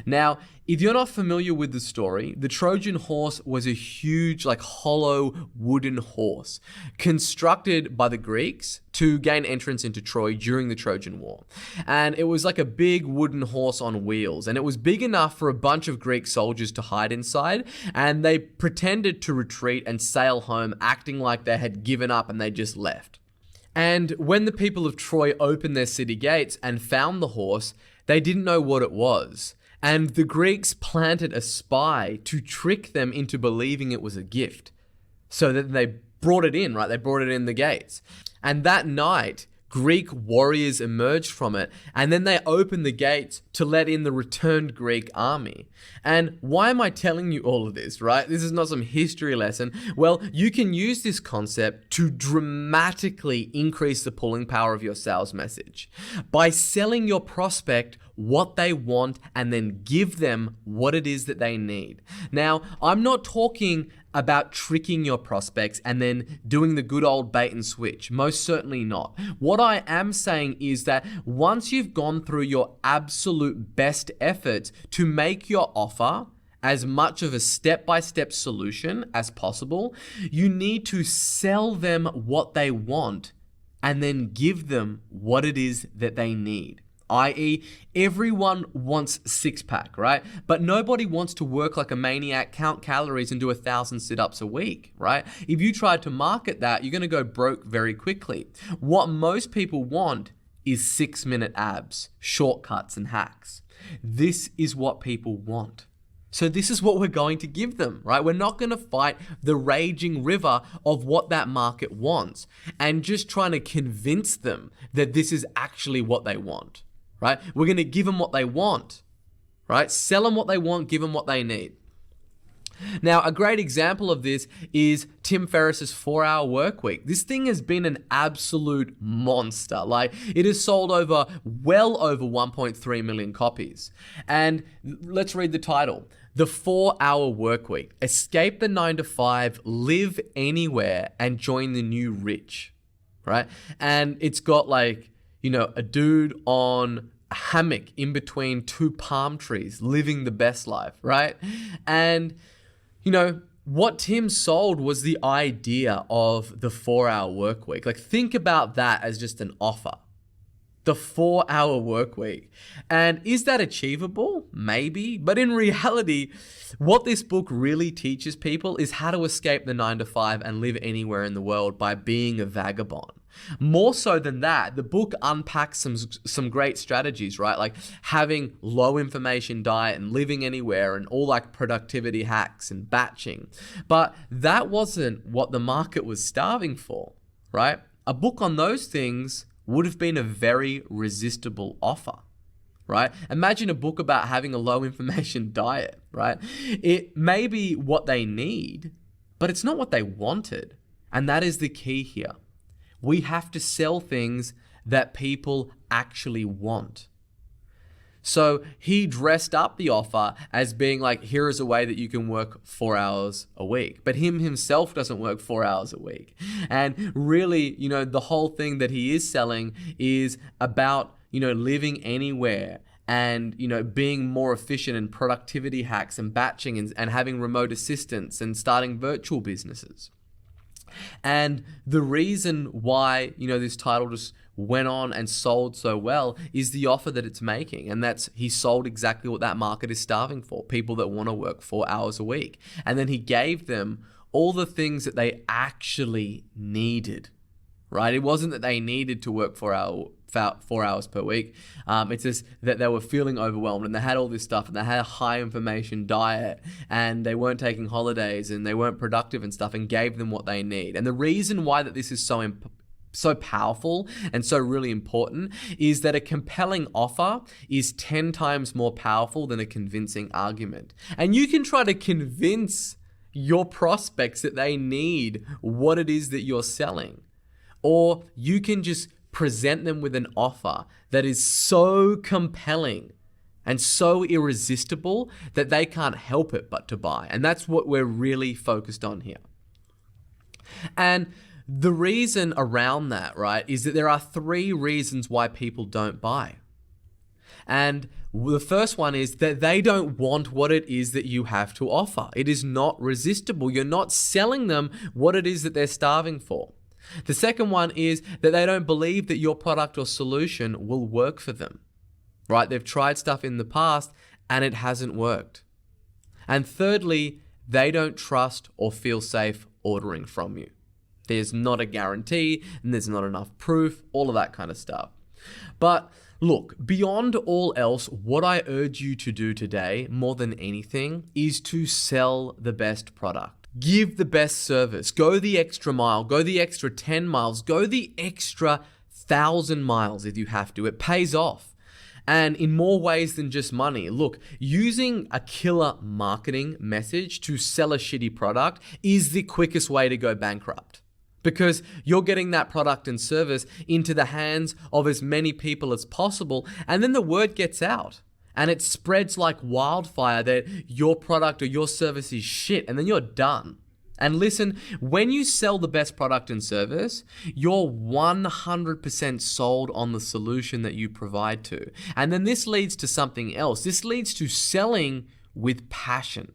Now, if you're not familiar with the story, the Trojan horse was a huge, like hollow wooden horse constructed by the Greeks to gain entrance into Troy during the Trojan War. And it was like a big wooden horse on wheels, and it was big enough for a bunch of Greek soldiers to hide inside, and they pretended to retreat and sail home, acting like they had given up and they just left. And when the people of Troy opened their city gates and found the horse, they didn't know what it was. And the Greeks planted a spy to trick them into believing it was a gift. So that they brought it in, right? They brought it in the gates. And that night, Greek warriors emerged from it, and then they opened the gates to let in the returned Greek army. And why am I telling you all of this, right? This is not some history lesson. Well, you can use this concept to dramatically increase the pulling power of your sales message by selling your prospect what they want and then give them what it is that they need. Now, I'm not talking about tricking your prospects and then doing the good old bait and switch. Most certainly not. What I am saying is that once you've gone through your absolute best efforts to make your offer as much of a step-by-step solution as possible, you need to sell them what they want and then give them what it is that they need. I.e., everyone wants six-pack, right? But nobody wants to work like a maniac, count calories, and do 1,000 sit-ups a week, right? If you tried to market that, you're going to go broke very quickly. What most people want is 6-minute abs, shortcuts, and hacks. This is what people want. So this is what we're going to give them, right? We're not going to fight the raging river of what that market wants and just trying to convince them that this is actually what they want, right? We're going to give them what they want, right? Sell them what they want, give them what they need. Now, a great example of this is Tim Ferriss's 4-Hour Workweek. This thing has been an absolute monster. Like, it has sold well over 1.3 million copies. And let's read the title. The 4-Hour Workweek. Escape the 9-to-5, live anywhere, and join the new rich, right? And it's got like, a dude on a hammock in between two palm trees, living the best life, right? And what Tim sold was the idea of the 4-hour work week. Like, think about that as just an offer. The 4-hour work week. And is that achievable? Maybe. But in reality, what this book really teaches people is how to escape the 9-to-5 and live anywhere in the world by being a vagabond. More so than that, the book unpacks some great strategies, right? Like having low information diet and living anywhere and all like productivity hacks and batching. But that wasn't what the market was starving for, right? A book on those things would have been a very resistible offer, right? Imagine a book about having a low information diet, right? It may be what they need, but it's not what they wanted. And that is the key here. We have to sell things that people actually want. So he dressed up the offer as being like, here is a way that you can work 4 hours a week. But him himself doesn't work 4 hours a week. And really, the whole thing that he is selling is about, living anywhere and, being more efficient in productivity hacks and batching and having remote assistance and starting virtual businesses. And the reason why, this title just went on and sold so well is the offer that it's making. And that's, he sold exactly what that market is starving for, people that want to work 4 hours a week. And then he gave them all the things that they actually needed, right? It wasn't that they needed to work 4 hours per week. It's just that they were feeling overwhelmed and they had all this stuff and they had a high information diet and they weren't taking holidays and they weren't productive and stuff, and gave them what they need. And the reason why that this is so powerful and so really important is that a compelling offer is 10 times more powerful than a convincing argument. And you can try to convince your prospects that they need what it is that you're selling, or you can just present them with an offer that is so compelling and so irresistible that they can't help it but to buy. And that's what we're really focused on here. And the reason around that, right, is that there are 3 reasons why people don't buy. And the first one is that they don't want what it is that you have to offer. It is not resistible. You're not selling them what it is that they're starving for. The second one is that they don't believe that your product or solution will work for them, right? They've tried stuff in the past and it hasn't worked. And thirdly, they don't trust or feel safe ordering from you. There's not a guarantee and there's not enough proof, all of that kind of stuff. But look, beyond all else, what I urge you to do today, more than anything, is to sell the best product. Give the best service. Go the extra mile. Go the extra 10 miles. Go the extra 1,000 miles if you have to. It pays off. And in more ways than just money. Look, using a killer marketing message to sell a shitty product is the quickest way to go bankrupt. Because you're getting that product and service into the hands of as many people as possible. And then the word gets out. And it spreads like wildfire that your product or your service is shit, and then you're done. And listen, when you sell the best product and service, you're 100% sold on the solution that you provide to. And then this leads to something else. This leads to selling with passion,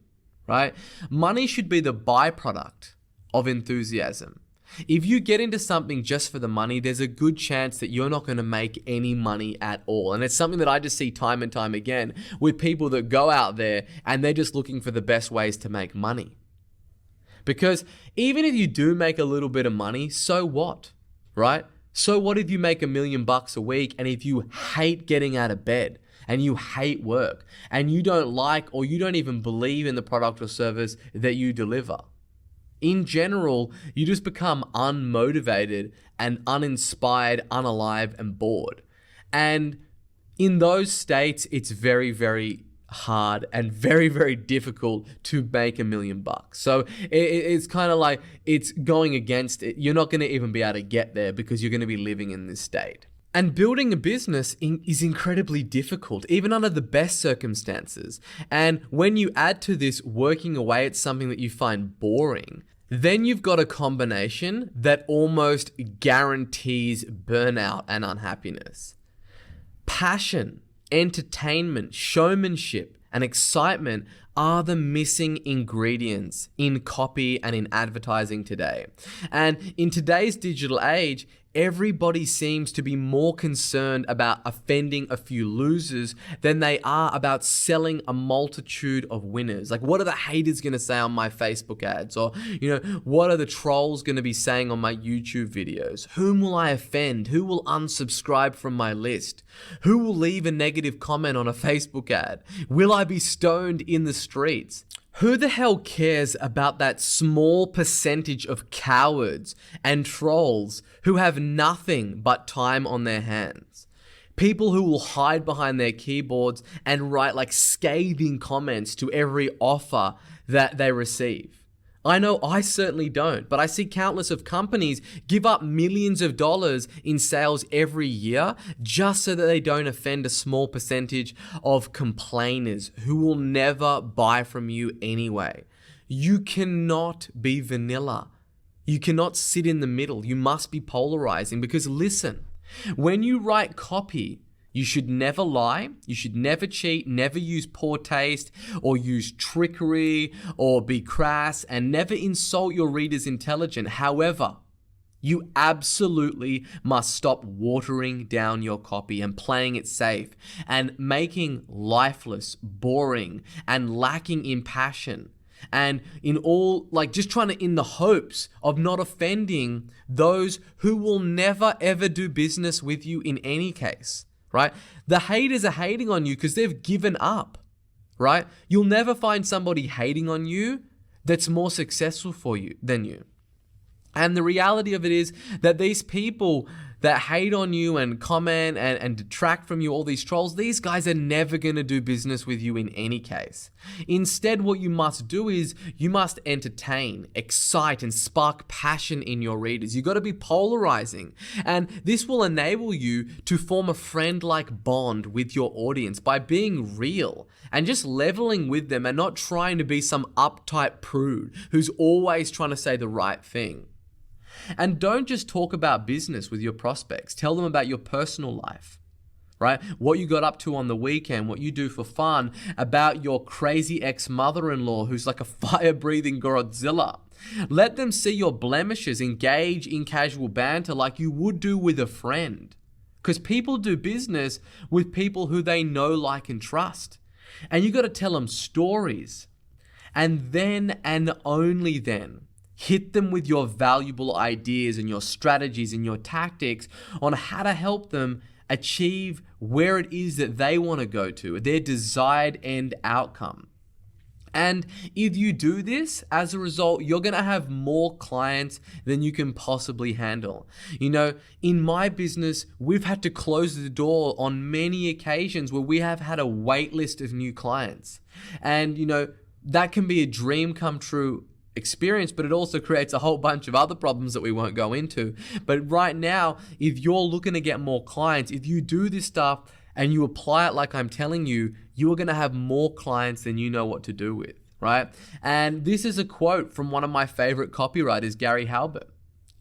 right? Money should be the byproduct of enthusiasm. If you get into something just for the money, there's a good chance that you're not going to make any money at all. And it's something that I just see time and time again with people that go out there and they're just looking for the best ways to make money. Because even if you do make a little bit of money, so what, right? So what if you make $1 million a week and if you hate getting out of bed and you hate work and you don't like or you don't even believe in the product or service that you deliver? In general, you just become unmotivated and uninspired, unalive, and bored. And in those states, it's very, very hard and very, very difficult to make $1 million. So it's kind of like it's going against it. You're not going to even be able to get there because you're going to be living in this state. And building a business is incredibly difficult, even under the best circumstances. And when you add to this working away at something that you find boring, then you've got a combination that almost guarantees burnout and unhappiness. Passion, entertainment, showmanship, and excitement are the missing ingredients in copy and in advertising today. And in today's digital age, everybody seems to be more concerned about offending a few losers than they are about selling a multitude of winners. Like, what are the haters going to say on my Facebook ads? Or, what are the trolls going to be saying on my YouTube videos? Whom will I offend? Who will unsubscribe from my list? Who will leave a negative comment on a Facebook ad? Will I be stoned in the streets? Who the hell cares about that small percentage of cowards and trolls who have nothing but time on their hands? People who will hide behind their keyboards and write like scathing comments to every offer that they receive. I know I certainly don't, but I see countless of companies give up millions of dollars in sales every year just so that they don't offend a small percentage of complainers who will never buy from you anyway. You cannot be vanilla. You cannot sit in the middle. You must be polarizing because listen, when you write copy, you should never lie, you should never cheat, never use poor taste or use trickery or be crass and never insult your reader's intelligence. However, you absolutely must stop watering down your copy and playing it safe and making lifeless, boring, and lacking in passion. And in all, just trying to, in the hopes of not offending those who will never ever do business with you in any case. Right? The haters are hating on you because they've given up, right? You'll never find somebody hating on you that's more successful for you than you. And the reality of it is that these people that hate on you and comment and detract from you, all these trolls, these guys are never going to do business with you in any case. Instead, what you must do is you must entertain, excite, and spark passion in your readers. You've got to be polarizing. And this will enable you to form a friend-like bond with your audience by being real and just leveling with them and not trying to be some uptight prude who's always trying to say the right thing. And don't just talk about business with your prospects. Tell them about your personal life, right? What you got up to on the weekend, what you do for fun, about your crazy ex-mother-in-law who's like a fire-breathing Godzilla. Let them see your blemishes, engage in casual banter like you would do with a friend. Because people do business with people who they know, like, and trust. And you got to tell them stories. And then and only then, hit them with your valuable ideas and your strategies and your tactics on how to help them achieve where it is that they want to go to, their desired end outcome. And if you do this, as a result, you're going to have more clients than you can possibly handle. In my business, we've had to close the door on many occasions where we have had a wait list of new clients. And, that can be a dream come true experience, but it also creates a whole bunch of other problems that we won't go into. But right now, if you're looking to get more clients, if you do this stuff and you apply it like I'm telling you, you are going to have more clients than you know what to do with. right? And this is a quote from one of my favorite copywriters, Gary Halbert.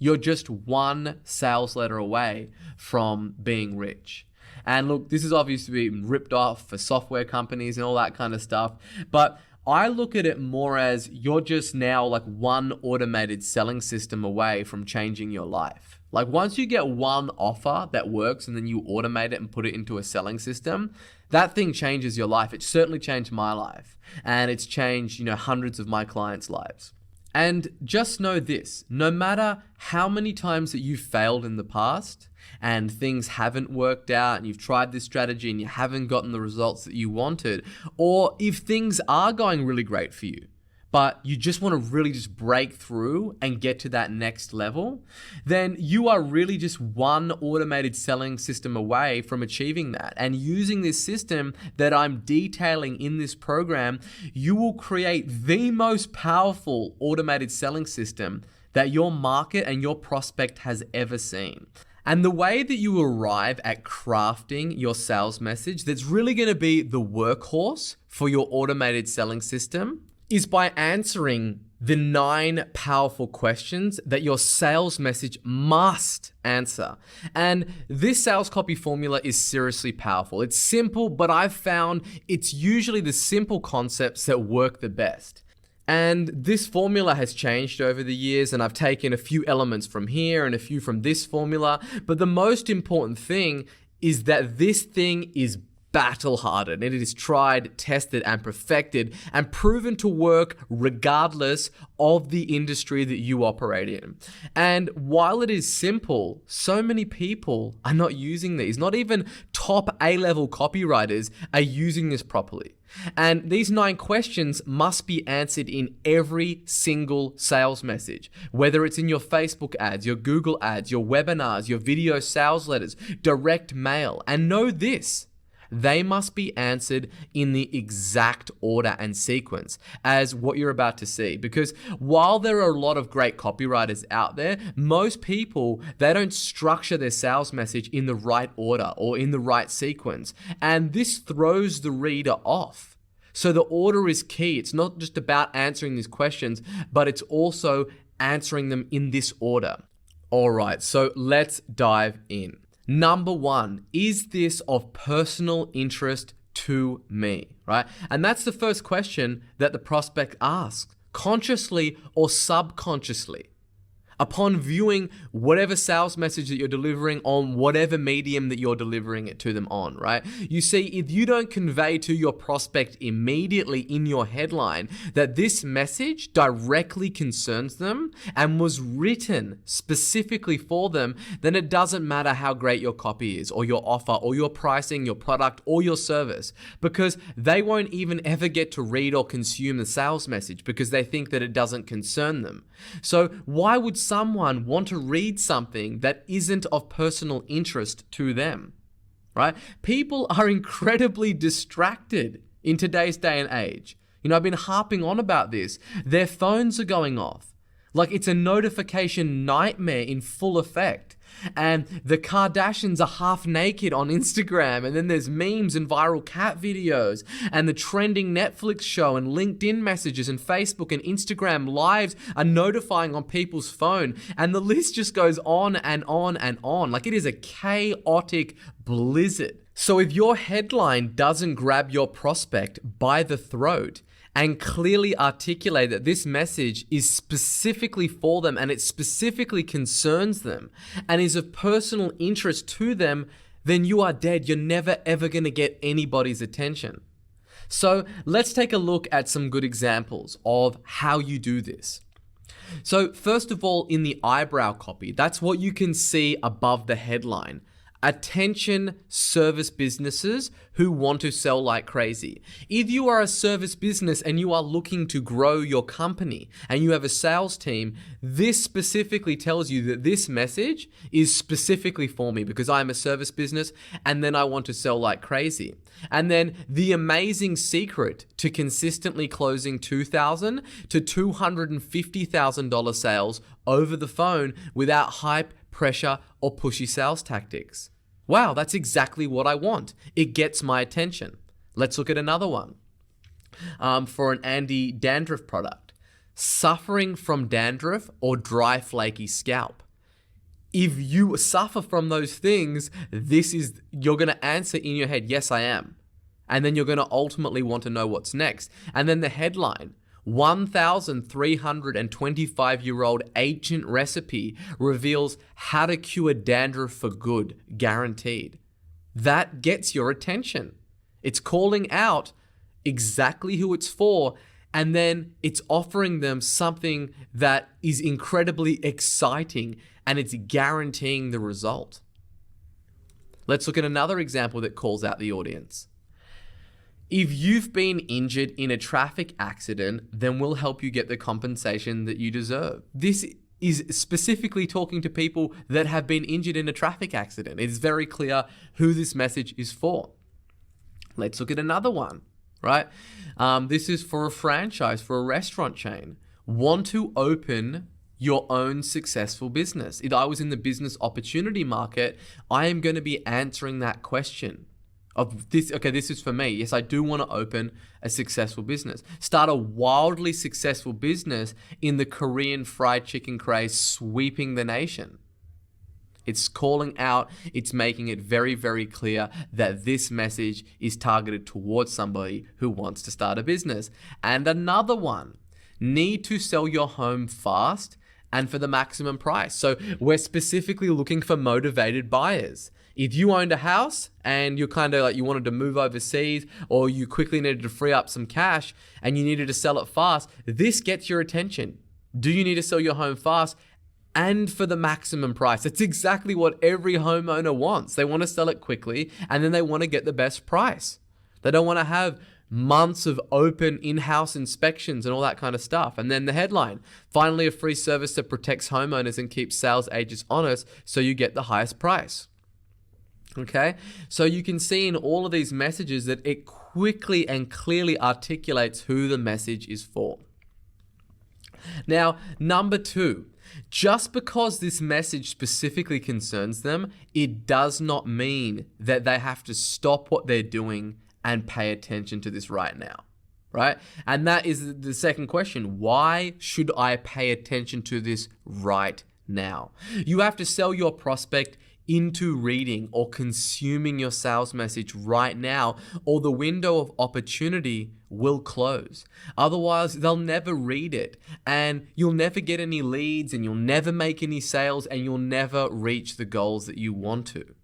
You're just one sales letter away from being rich. And look, this is obviously being ripped off for software companies and all that kind of stuff. But I look at it more as you're just now like one automated selling system away from changing your life. Like once you get one offer that works and then you automate it and put it into a selling system, that thing changes your life. It certainly changed my life, and it's changed, hundreds of my clients' lives. And just know this, no matter how many times that you've failed in the past and things haven't worked out and you've tried this strategy and you haven't gotten the results that you wanted, or if things are going really great for you, but you just want to really just break through and get to that next level, then you are really just one automated selling system away from achieving that. And using this system that I'm detailing in this program, you will create the most powerful automated selling system that your market and your prospect has ever seen. And the way that you arrive at crafting your sales message that's really going to be the workhorse for your automated selling system is by answering the 9 powerful questions that your sales message must answer. And this sales copy formula is seriously powerful. It's simple, but I've found it's usually the simple concepts that work the best. And this formula has changed over the years, and I've taken a few elements from here and a few from this formula. But the most important thing is that this thing is battle hardened. It is tried, tested, and perfected and proven to work regardless of the industry that you operate in. And while it is simple, so many people are not using these. Not even top A-level copywriters are using this properly. And these 9 questions must be answered in every single sales message, whether it's in your Facebook ads, your Google ads, your webinars, your video sales letters, direct mail. And know this, they must be answered in the exact order and sequence as what you're about to see. Because while there are a lot of great copywriters out there, most people, they don't structure their sales message in the right order or in the right sequence. And this throws the reader off. So the order is key. It's not just about answering these questions, but it's also answering them in this order. All right, so let's dive in. Number 1, is this of personal interest to me, right? And that's the first question that the prospect asks, consciously or subconsciously. Upon viewing whatever sales message that you're delivering on whatever medium that you're delivering it to them on, right? You see, if you don't convey to your prospect immediately in your headline that this message directly concerns them and was written specifically for them, then it doesn't matter how great your copy is or your offer or your pricing, your product or your service, because they won't even ever get to read or consume the sales message because they think that it doesn't concern them. So why would someone want to read something that isn't of personal interest to them, right? People are incredibly distracted in today's day and age. I've been harping on about this. Their phones are going off. Like it's a notification nightmare in full effect. And the Kardashians are half naked on Instagram, and then there's memes and viral cat videos, and the trending Netflix show and LinkedIn messages and Facebook and Instagram lives are notifying on people's phone, and the list just goes on and on and on. Like it is a chaotic blizzard. So if your headline doesn't grab your prospect by the throat and clearly articulate that this message is specifically for them and it specifically concerns them and is of personal interest to them, then you are dead. You're never ever going to get anybody's attention. So let's take a look at some good examples of how you do this. So first of all, in the eyebrow copy, that's what you can see above the headline. Attention service businesses who want to sell like crazy. If you are a service business and you are looking to grow your company and you have a sales team, this specifically tells you that this message is specifically for me because I'm a service business and then I want to sell like crazy. And then the amazing secret to consistently closing $2,000 to $250,000 sales over the phone without hype, pressure, or pushy sales tactics. Wow, that's exactly what I want. It gets my attention. Let's look at another one. for an anti-dandruff product. Suffering from dandruff or dry, flaky scalp. If you suffer from those things, you're going to answer in your head, yes, I am. And then you're going to ultimately want to know what's next. And then the headline, 1,325-year-old ancient recipe reveals how to cure dandruff for good, guaranteed. That gets your attention. It's calling out exactly who it's for, and then it's offering them something that is incredibly exciting, and it's guaranteeing the result. Let's look at another example that calls out the audience. If you've been injured in a traffic accident, then we'll help you get the compensation that you deserve. This is specifically talking to people that have been injured in a traffic accident. It's very clear who this message is for. Let's look at another one, right? This is for a franchise, for a restaurant chain. Want to open your own successful business? If I was in the business opportunity market, I am going to be answering that question. This is for me. Yes, I do want to open a successful business. Start a wildly successful business in the Korean fried chicken craze sweeping the nation. It's calling out, it's making it very, very clear that this message is targeted towards somebody who wants to start a business. And another one, need to sell your home fast and for the maximum price. So we're specifically looking for motivated buyers. If you owned a house and you're kind of like you wanted to move overseas, or you quickly needed to free up some cash and you needed to sell it fast, this gets your attention. Do you need to sell your home fast and for the maximum price? That's exactly what every homeowner wants. They want to sell it quickly, and then they want to get the best price. They don't want to have months of open in-house inspections and all that kind of stuff. And then the headline, finally a free service that protects homeowners and keeps sales agents honest so you get the highest price. Okay, so you can see in all of these messages that it quickly and clearly articulates who the message is for. Now, number 2, just because this message specifically concerns them, it does not mean that they have to stop what they're doing and pay attention to this right now, right? And that is the second question. Why should I pay attention to this right now? You have to sell your prospect into reading or consuming your sales message right now, or the window of opportunity will close. Otherwise, they'll never read it, and you'll never get any leads, and you'll never make any sales, and you'll never reach the goals that you want to.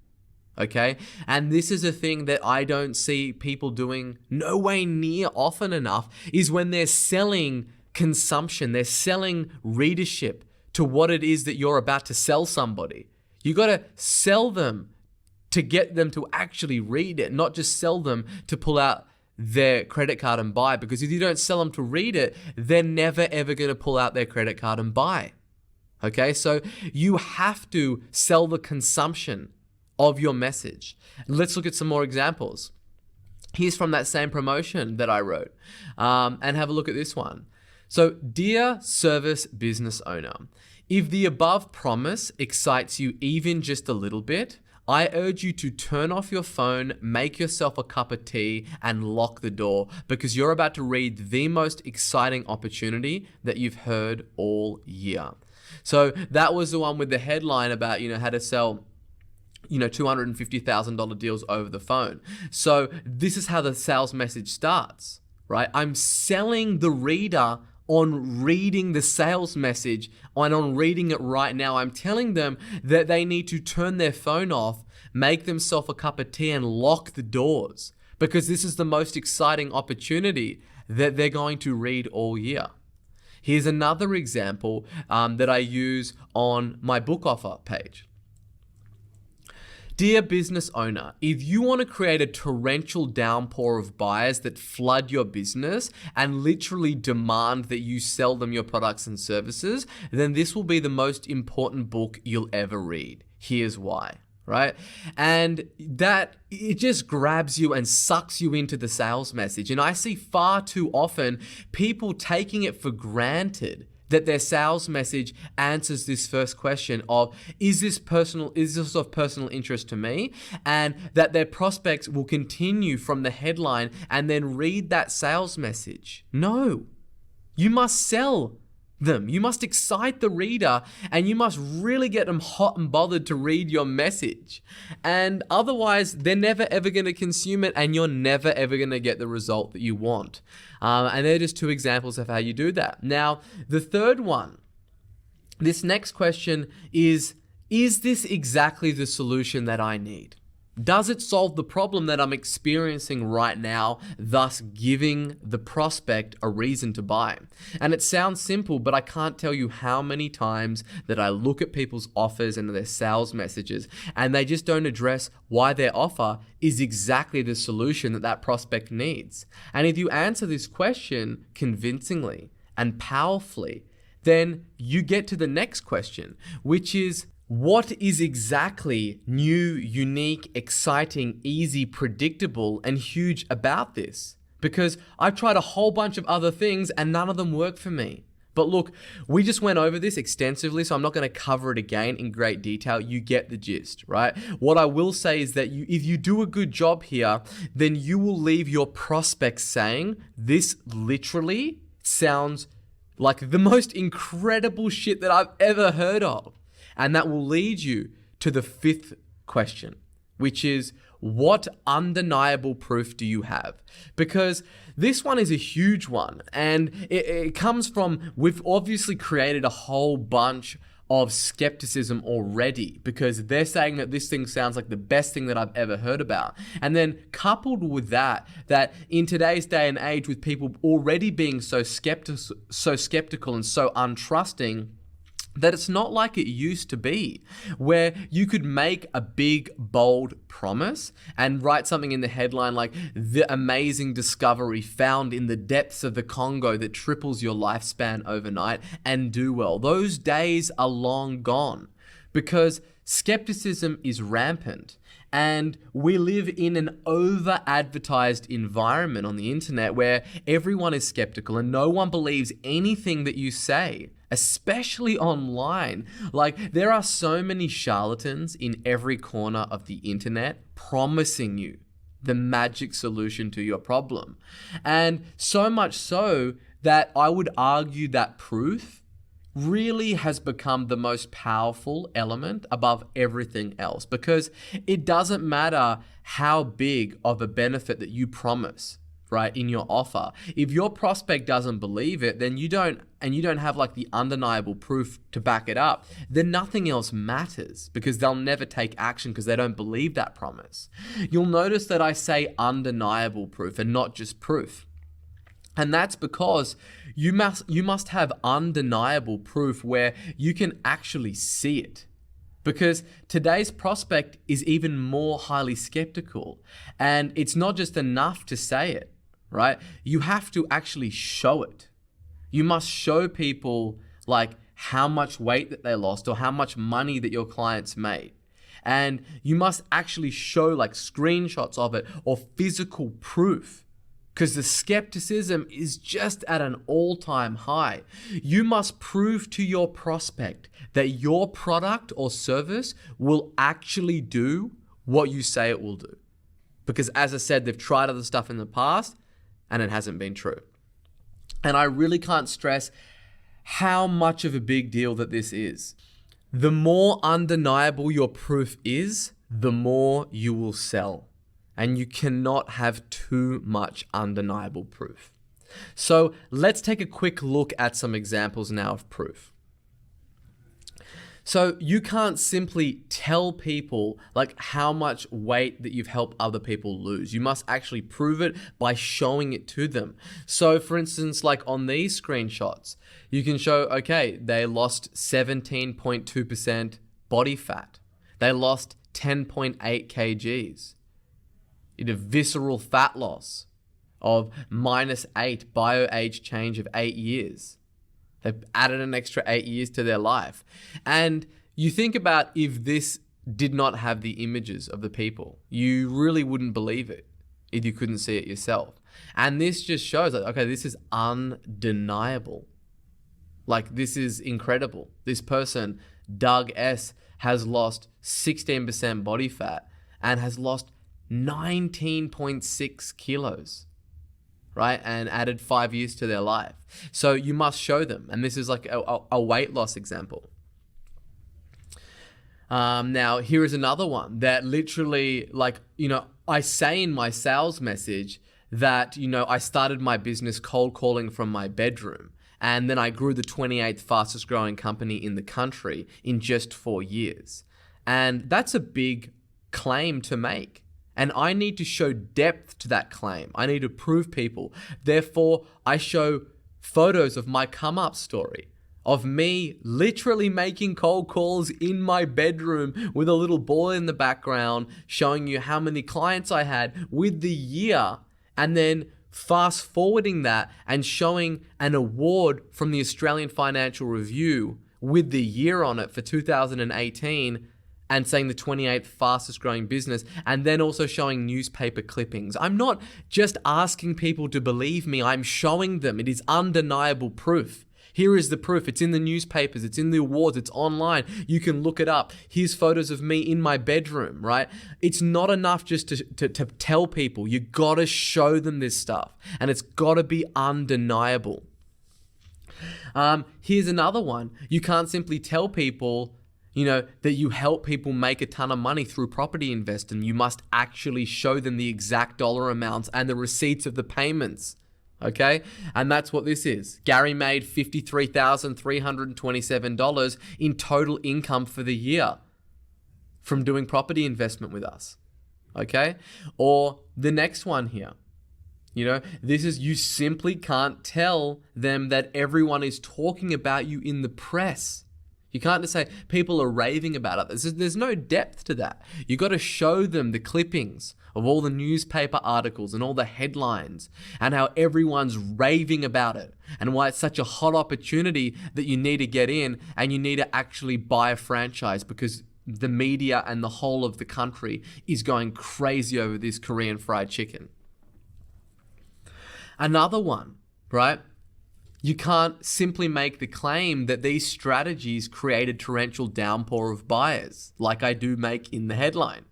Okay? And this is a thing that I don't see people doing no way near often enough, is when they're selling consumption, they're selling readership to what it is that you're about to sell somebody. You got to sell them to get them to actually read it, not just sell them to pull out their credit card and buy. Because if you don't sell them to read it, they're never ever going to pull out their credit card and buy. Okay, so you have to sell the consumption of your message. Let's look at some more examples. Here's from that same promotion that I wrote, and have a look at this one. So, dear service business owner, if the above promise excites you even just a little bit, I urge you to turn off your phone, make yourself a cup of tea, and lock the door, because you're about to read the most exciting opportunity that you've heard all year. So that was the one with the headline about, how to sell $250,000 deals over the phone. So this is how the sales message starts, right? I'm selling the reader on reading the sales message, and on reading it right now. I'm telling them that they need to turn their phone off, make themselves a cup of tea, and lock the doors, because this is the most exciting opportunity that they're going to read all year. Here's another example that I use on my book offer page. Dear business owner, if you want to create a torrential downpour of buyers that flood your business and literally demand that you sell them your products and services, then this will be the most important book you'll ever read. Here's why, right? And that, it just grabs you and sucks you into the sales message. And I see far too often people taking it for granted that their sales message answers this first question of, is this of personal interest to me? And that their prospects will continue from the headline and then read that sales message. No, you must sell them. You must excite the reader, and you must really get them hot and bothered to read your message. And otherwise, they're never ever going to consume it, and you're never ever going to get the result that you want. And they're just two examples of how you do that. Now, the third one, this next question is this exactly the solution that I need? Does it solve the problem that I'm experiencing right now, thus giving the prospect a reason to buy? And it sounds simple, but I can't tell you how many times that I look at people's offers and their sales messages, and they just don't address why their offer is exactly the solution that that prospect needs. And if you answer this question convincingly and powerfully, then you get to the next question, which is, what is exactly new, unique, exciting, easy, predictable, and huge about this? Because I've tried a whole bunch of other things and none of them work for me. But look, we just went over this extensively, so I'm not going to cover it again in great detail. You get the gist, right? What I will say is that if you do a good job here, then you will leave your prospects saying, this literally sounds like the most incredible shit that I've ever heard of. And that will lead you to the fifth question, which is, what undeniable proof do you have? Because this one is a huge one, and it comes from, we've obviously created a whole bunch of skepticism already, because they're saying that this thing sounds like the best thing that I've ever heard about. And then coupled with that in today's day and age, with people already being so skeptical and so untrusting, that it's not like it used to be, where you could make a big, bold promise and write something in the headline like, the amazing discovery found in the depths of the Congo that triples your lifespan overnight, and do well. Those days are long gone, because skepticism is rampant. And we live in an over-advertised environment on the internet where everyone is skeptical and no one believes anything that you say, especially online. Like, there are so many charlatans in every corner of the internet promising you the magic solution to your problem. And so much so that I would argue that proof really has become the most powerful element above everything else, because it doesn't matter how big of a benefit that you promise, right, in your offer. If your prospect doesn't believe it, then you don't have like the undeniable proof to back it up, then nothing else matters, because they'll never take action because they don't believe that promise. You'll notice that I say undeniable proof and not just proof. And that's because you must have undeniable proof where you can actually see it. Because today's prospect is even more highly skeptical. And it's not just enough to say it, right? You have to actually show it. You must show people like how much weight that they lost or how much money that your clients made. And you must actually show like screenshots of it or physical proof, because the skepticism is just at an all-time high. You must prove to your prospect that your product or service will actually do what you say it will do. Because as I said, they've tried other stuff in the past and it hasn't been true. And I really can't stress how much of a big deal that this is. The more undeniable your proof is, the more you will sell. And you cannot have too much undeniable proof. So let's take a quick look at some examples now of proof. So you can't simply tell people like how much weight that you've helped other people lose. You must actually prove it by showing it to them. So for instance, like on these screenshots, you can show, okay, they lost 17.2% body fat. They lost 10.8 kgs. A visceral fat loss of -8, bio-age change of 8 years. They've added an extra 8 years to their life. And you think about if this did not have the images of the people, you really wouldn't believe it if you couldn't see it yourself. And this just shows that, okay, this is undeniable. Like, this is incredible. This person, Doug S, has lost 16% body fat and has lost 19.6 kilos, right? And added 5 years to their life. So you must show them. And this is like a weight loss example. Now, here is another one that literally, like, I say in my sales message that, I started my business cold calling from my bedroom. And then I grew the 28th fastest growing company in the country in just 4 years. And that's a big claim to make. And I need to show depth to that claim. I need to prove people. Therefore, I show photos of my come up story, of me literally making cold calls in my bedroom with a little boy in the background, showing you how many clients I had with the year, and then fast forwarding that and showing an award from the Australian Financial Review with the year on it for 2018 and saying the 28th fastest growing business, and then also showing newspaper clippings. I'm not just asking people to believe me, I'm showing them. It is undeniable proof. Here is the proof. It's in the newspapers, it's in the awards, it's online. You can look it up. Here's photos of me in my bedroom, right? It's not enough just to tell people. You gotta show them this stuff, and it's gotta be undeniable. Here's another one. You can't simply tell people, that you help people make a ton of money through property investing. You must actually show them the exact dollar amounts and the receipts of the payments. Okay? And that's what this is. Gary made $53,327 in total income for the year from doing property investment with us. Okay? Or the next one here. This is, you simply can't tell them that everyone is talking about you in the press. You can't just say people are raving about it. There's no depth to that. You got to show them the clippings of all the newspaper articles and all the headlines and how everyone's raving about it and why it's such a hot opportunity that you need to get in and you need to actually buy a franchise because the media and the whole of the country is going crazy over this Korean fried chicken. Another one, right? You can't simply make the claim that these strategies create a torrential downpour of buyers, like I do make in the headline.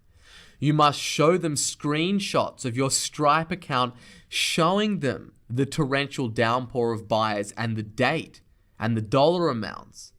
You must show them screenshots of your Stripe account showing them the torrential downpour of buyers and the date and the dollar amounts,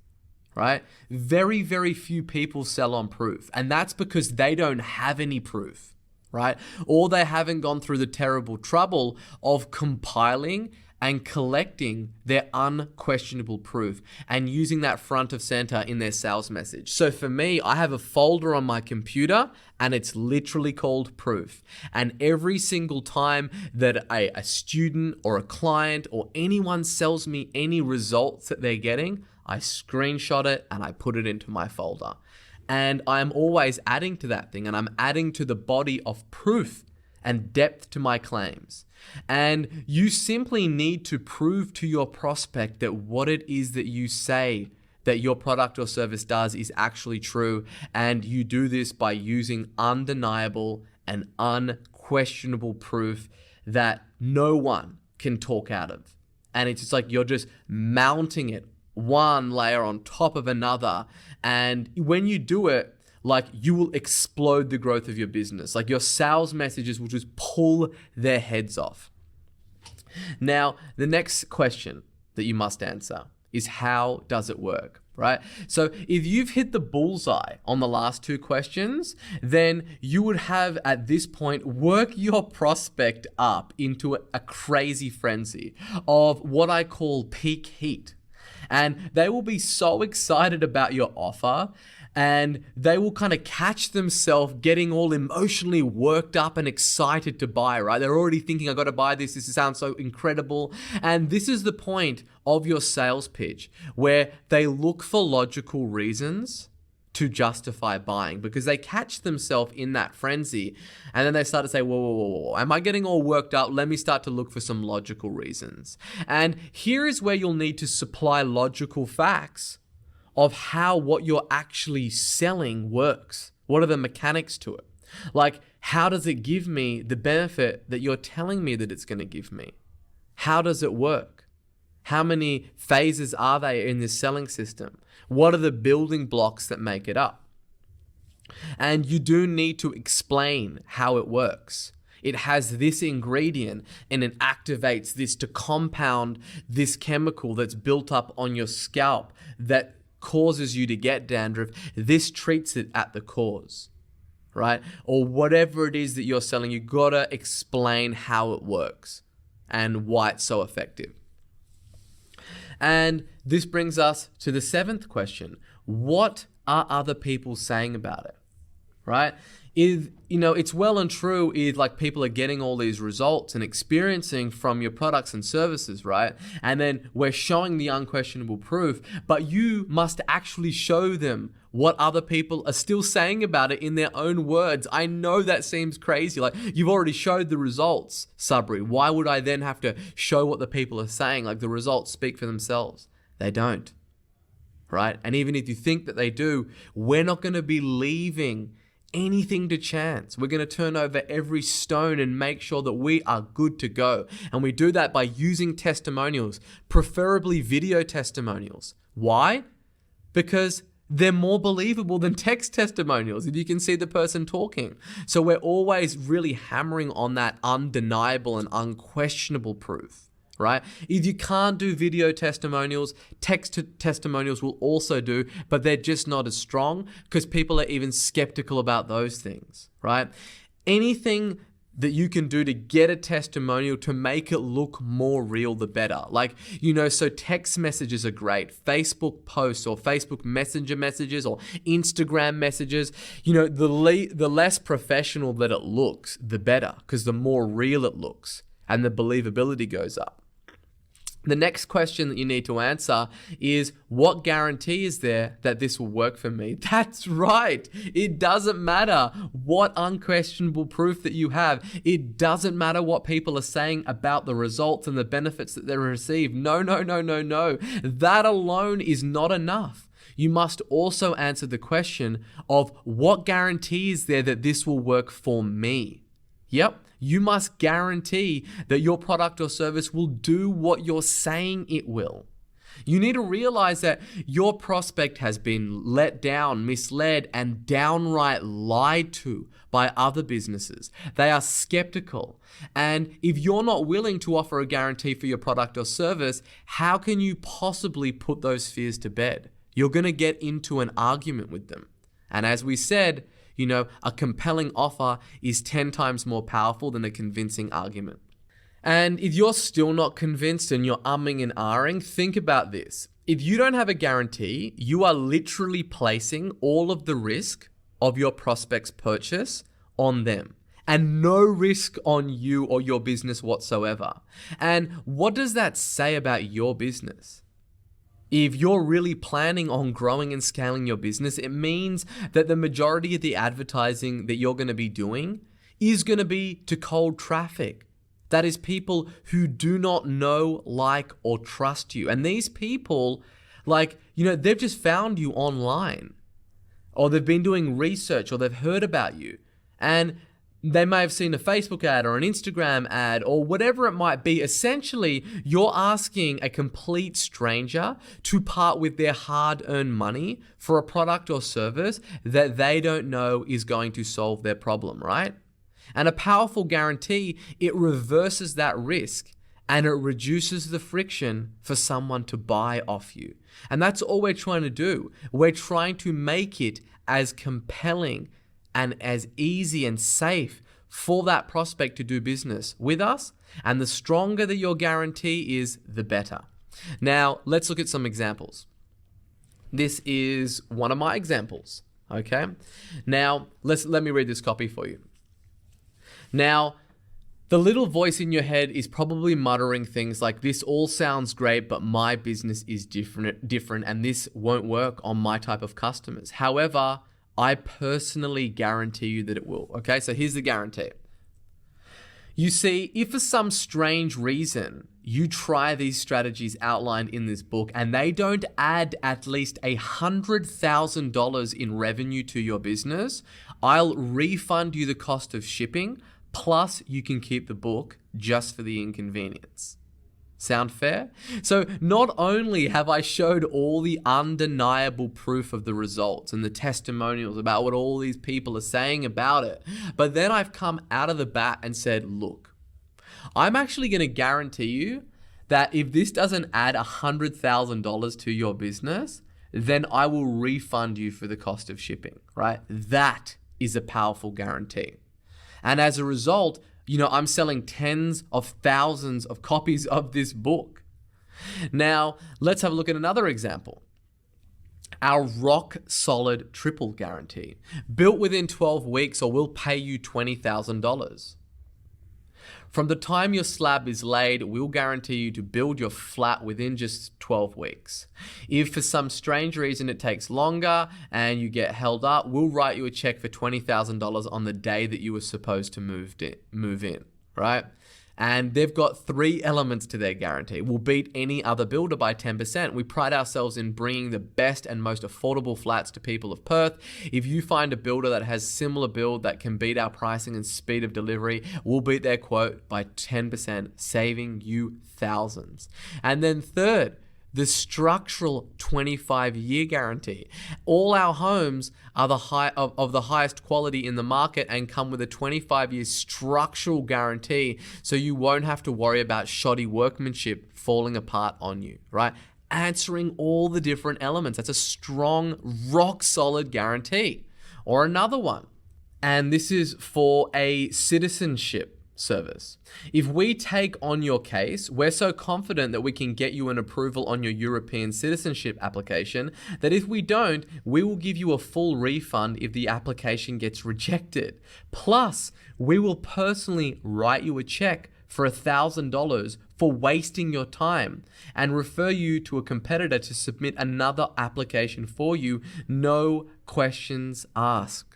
right? Very, very few people sell on proof, and that's because they don't have any proof, right? Or they haven't gone through the terrible trouble of compiling and collecting their unquestionable proof and using that front of center in their sales message. So for me, I have a folder on my computer and it's literally called proof. And every single time that a student or a client or anyone sells me any results that they're getting, I screenshot it and I put it into my folder. And I'm always adding to that thing, and I'm adding to the body of proof and depth to my claims. And you simply need to prove to your prospect that what it is that you say that your product or service does is actually true. And you do this by using undeniable and unquestionable proof that no one can talk out of. And it's just like you're just mounting it one layer on top of another. And when you do it, like, you will explode the growth of your business. Like, your sales messages will just pull their heads off. Now, the next question that you must answer is, how does it work, right? So if you've hit the bullseye on the last two questions, then you would have at this point work your prospect up into a crazy frenzy of what I call peak heat. And they will be so excited about your offer, and they will kind of catch themselves getting all emotionally worked up and excited to buy, right? They're already thinking, I got to buy this. This sounds so incredible. And this is the point of your sales pitch, where they look for logical reasons to justify buying, because they catch themselves in that frenzy. And then they start to say, whoa, am I getting all worked up? Let me start to look for some logical reasons. And here is where you'll need to supply logical facts of how what you're actually selling works. What are the mechanics to it? Like, how does it give me the benefit that you're telling me that it's going to give me? How does it work? How many phases are there in this selling system? What are the building blocks that make it up? And you do need to explain how it works. It has this ingredient and it activates this to compound this chemical that's built up on your scalp that causes you to get dandruff. This treats it at the cause, right? Or whatever it is that you're selling, you gotta explain how it works and why it's so effective. And this brings us to the 7th question. What are other people saying about it, right? It's well and true if like people are getting all these results and experiencing from your products and services, right? And then we're showing the unquestionable proof, but you must actually show them what other people are still saying about it in their own words. I know that seems crazy. Like, you've already showed the results, Sabri. Why would I then have to show what the people are saying? Like, the results speak for themselves. They don't, right? And even if you think that they do, we're not going to be leaving anything to chance. We're going to turn over every stone and make sure that we are good to go. And we do that by using testimonials, preferably video testimonials. Why? Because they're more believable than text testimonials if you can see the person talking. So we're always really hammering on that undeniable and unquestionable proof, right? If you can't do video testimonials, text testimonials will also do, but they're just not as strong because people are even skeptical about those things, right? Anything that you can do to get a testimonial to make it look more real, the better. So text messages are great, Facebook posts or Facebook Messenger messages or Instagram messages. The less professional that it looks, the better, because the more real it looks and the believability goes up. The next question that you need to answer is, what guarantee is there that this will work for me? That's right. It doesn't matter what unquestionable proof that you have. It doesn't matter what people are saying about the results and the benefits that they receive. No. That alone is not enough. You must also answer the question of, what guarantee is there that this will work for me? Yep. You must guarantee that your product or service will do what you're saying it will. You need to realize that your prospect has been let down, misled, and downright lied to by other businesses. They are skeptical. And if you're not willing to offer a guarantee for your product or service, how can you possibly put those fears to bed? You're going to get into an argument with them. And as we said, a compelling offer is 10 times more powerful than a convincing argument. And if you're still not convinced and you're umming and ahhing, think about this. If you don't have a guarantee, you are literally placing all of the risk of your prospect's purchase on them and no risk on you or your business whatsoever. And what does that say about your business? If you're really planning on growing and scaling your business, it means that the majority of the advertising that you're going to be doing is going to be to cold traffic. That is people who do not know, like, or trust you. And these people, they've just found you online, or they've been doing research, or they've heard about you. And they may have seen a Facebook ad or an Instagram ad or whatever it might be. Essentially, you're asking a complete stranger to part with their hard-earned money for a product or service that they don't know is going to solve their problem, right? And a powerful guarantee, it reverses that risk and it reduces the friction for someone to buy off you. And that's all we're trying to do. We're trying to make it as compelling and as easy and safe for that prospect to do business with us. And the stronger that your guarantee is, the better. Now, let's look at some examples. This is one of my examples, okay? Now, let me read this copy for you. Now, the little voice in your head is probably muttering things like, this all sounds great, but my business is different, and this won't work on my type of customers. However, I personally guarantee you that it will. Okay, so here's the guarantee. You see, if for some strange reason you try these strategies outlined in this book and they don't add at least $100,000 in revenue to your business, I'll refund you the cost of shipping, plus you can keep the book just for the inconvenience. Sound fair? So not only have I showed all the undeniable proof of the results and the testimonials about what all these people are saying about it, but then I've come out of the bat and said, look, I'm actually going to guarantee you that if this doesn't add $100,000 to your business, then I will refund you for the cost of shipping, right? That is a powerful guarantee. And as a result, I'm selling tens of thousands of copies of this book. Now, let's have a look at another example. Our rock solid triple guarantee, built within 12 weeks or we'll pay you $20,000. From the time your slab is laid, we'll guarantee you to build your flat within just 12 weeks. If for some strange reason it takes longer and you get held up, we'll write you a check for $20,000 on the day that you were supposed to move in, right? And they've got 3 elements to their guarantee. We'll beat any other builder by 10%. We pride ourselves in bringing the best and most affordable flats to people of Perth. If you find a builder that has similar build that can beat our pricing and speed of delivery, we'll beat their quote by 10%, saving you thousands. And then third, the structural 25-year guarantee. All our homes are of the highest quality in the market and come with a 25-year structural guarantee, so you won't have to worry about shoddy workmanship falling apart on you, right? Answering all the different elements. That's a strong, rock-solid guarantee. Or another one, and this is for a citizenship service. If we take on your case, we're so confident that we can get you an approval on your European citizenship application that if we don't, we will give you a full refund if the application gets rejected. Plus, we will personally write you a check for $1,000 for wasting your time and refer you to a competitor to submit another application for you, no questions asked.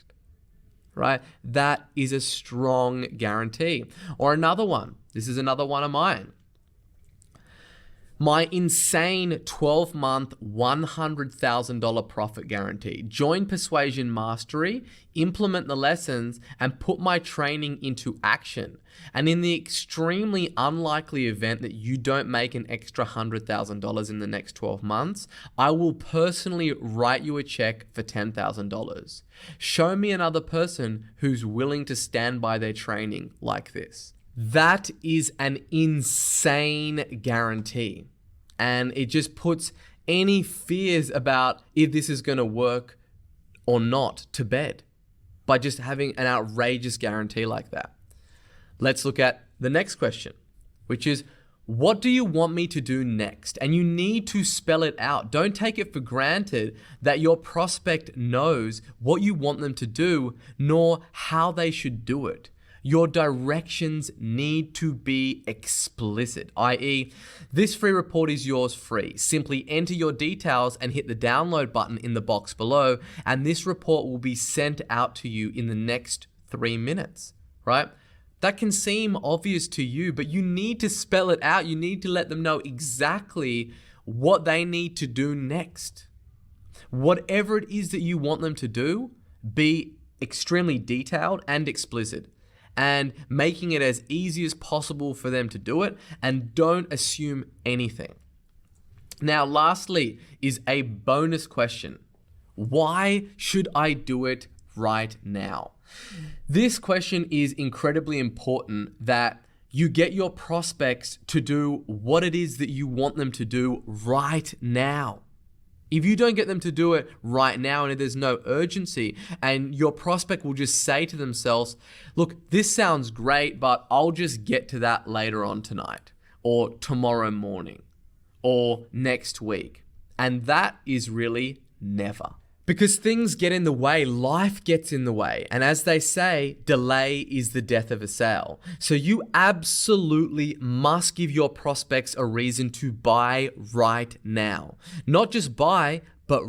Right? That is a strong guarantee. Or another one, this is another one of mine. My insane 12-month, $100,000 profit guarantee. Join Persuasion Mastery, implement the lessons, and put my training into action. And in the extremely unlikely event that you don't make an extra $100,000 in the next 12 months, I will personally write you a check for $10,000. Show me another person who's willing to stand by their training like this. That is an insane guarantee. And it just puts any fears about if this is going to work or not to bed by just having an outrageous guarantee like that. Let's look at the next question, which is, what do you want me to do next? And you need to spell it out. Don't take it for granted that your prospect knows what you want them to do, nor how they should do it. Your directions need to be explicit, i.e., this free report is yours free. Simply enter your details and hit the download button in the box below, and this report will be sent out to you in the next 3 minutes, right? That can seem obvious to you, but you need to spell it out. You need to let them know exactly what they need to do next. Whatever it is that you want them to do, be extremely detailed and explicit, and making it as easy as possible for them to do it, and don't assume anything. Now, lastly is a bonus question. Why should I do it right now? This question is incredibly important, that you get your prospects to do what it is that you want them to do right now. If you don't get them to do it right now and there's no urgency, and your prospect will just say to themselves, look, this sounds great, but I'll just get to that later on tonight or tomorrow morning or next week. And that is really never. Because things get in the way, life gets in the way. And as they say, delay is the death of a sale. So you absolutely must give your prospects a reason to buy right now. Not just buy, but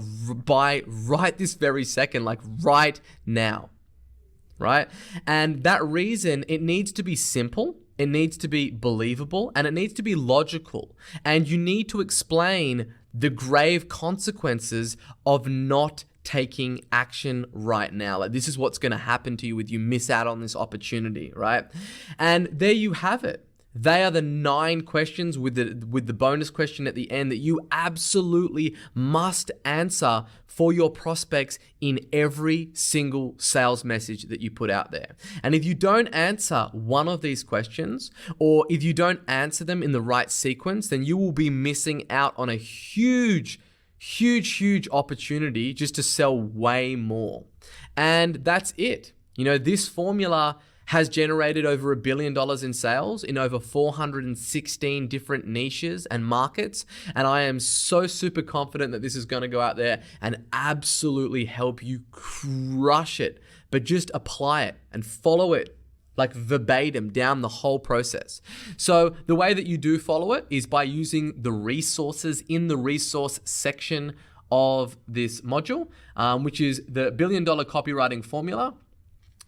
buy right this very second, like right now, right? And that reason, it needs to be simple. It needs to be believable, and it needs to be logical. And you need to explain the grave consequences of not taking action right now. Like, this is what's going to happen to you if you miss out on this opportunity, right? And there you have it. They are the 9 questions with the bonus question at the end that you absolutely must answer for your prospects in every single sales message that you put out there. And if you don't answer one of these questions, or if you don't answer them in the right sequence, then you will be missing out on a huge opportunity just to sell way more. And that's it. You know, this formula has generated over $1 billion in sales in over 416 different niches and markets. And I am so super confident that this is going to go out there and absolutely help you crush it. But just apply it and follow it like verbatim down the whole process. So the way that you do follow it is by using the resources in the resource section of this module, which is the $1 billion copywriting formula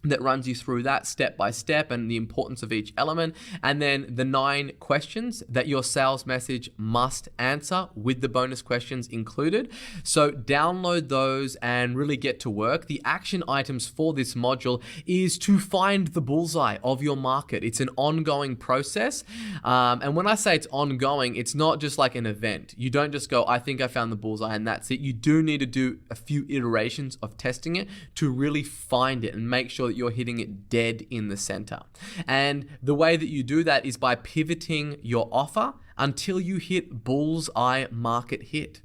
that runs you through that step by step and the importance of each element, and then the 9 questions that your sales message must answer with the bonus questions included. So download those and really get to work. The action items for this module is to find the bullseye of your market. It's an ongoing process. And when I say it's ongoing, it's not just like an event. You don't just go, I think I found the bullseye and that's it. You do need to do a few iterations of testing it to really find it and make sure that you're hitting it dead in the center. And the way that you do that is by pivoting your offer until you hit bullseye market hit,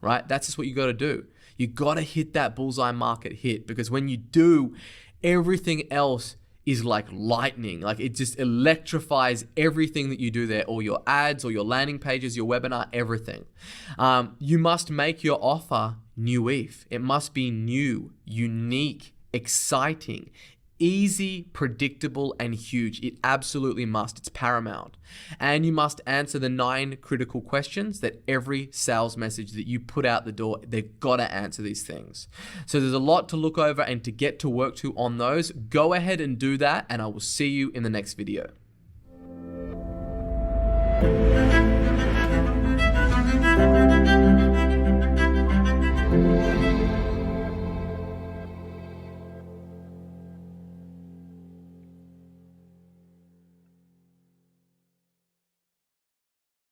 right? That's just what you got to do. You got to hit that bullseye market hit, because when you do, everything else is like lightning. Like it just electrifies everything that you do there, all your ads, or your landing pages, your webinar, everything. You must make your offer new ETH. It must be new, unique, exciting, easy, predictable, and huge. It absolutely must. It's paramount. And you must answer the 9 critical questions that every sales message that you put out the door, they've got to answer these things. So there's a lot to look over and to get to work to on those. Go ahead and do that, and I will see you in the next video.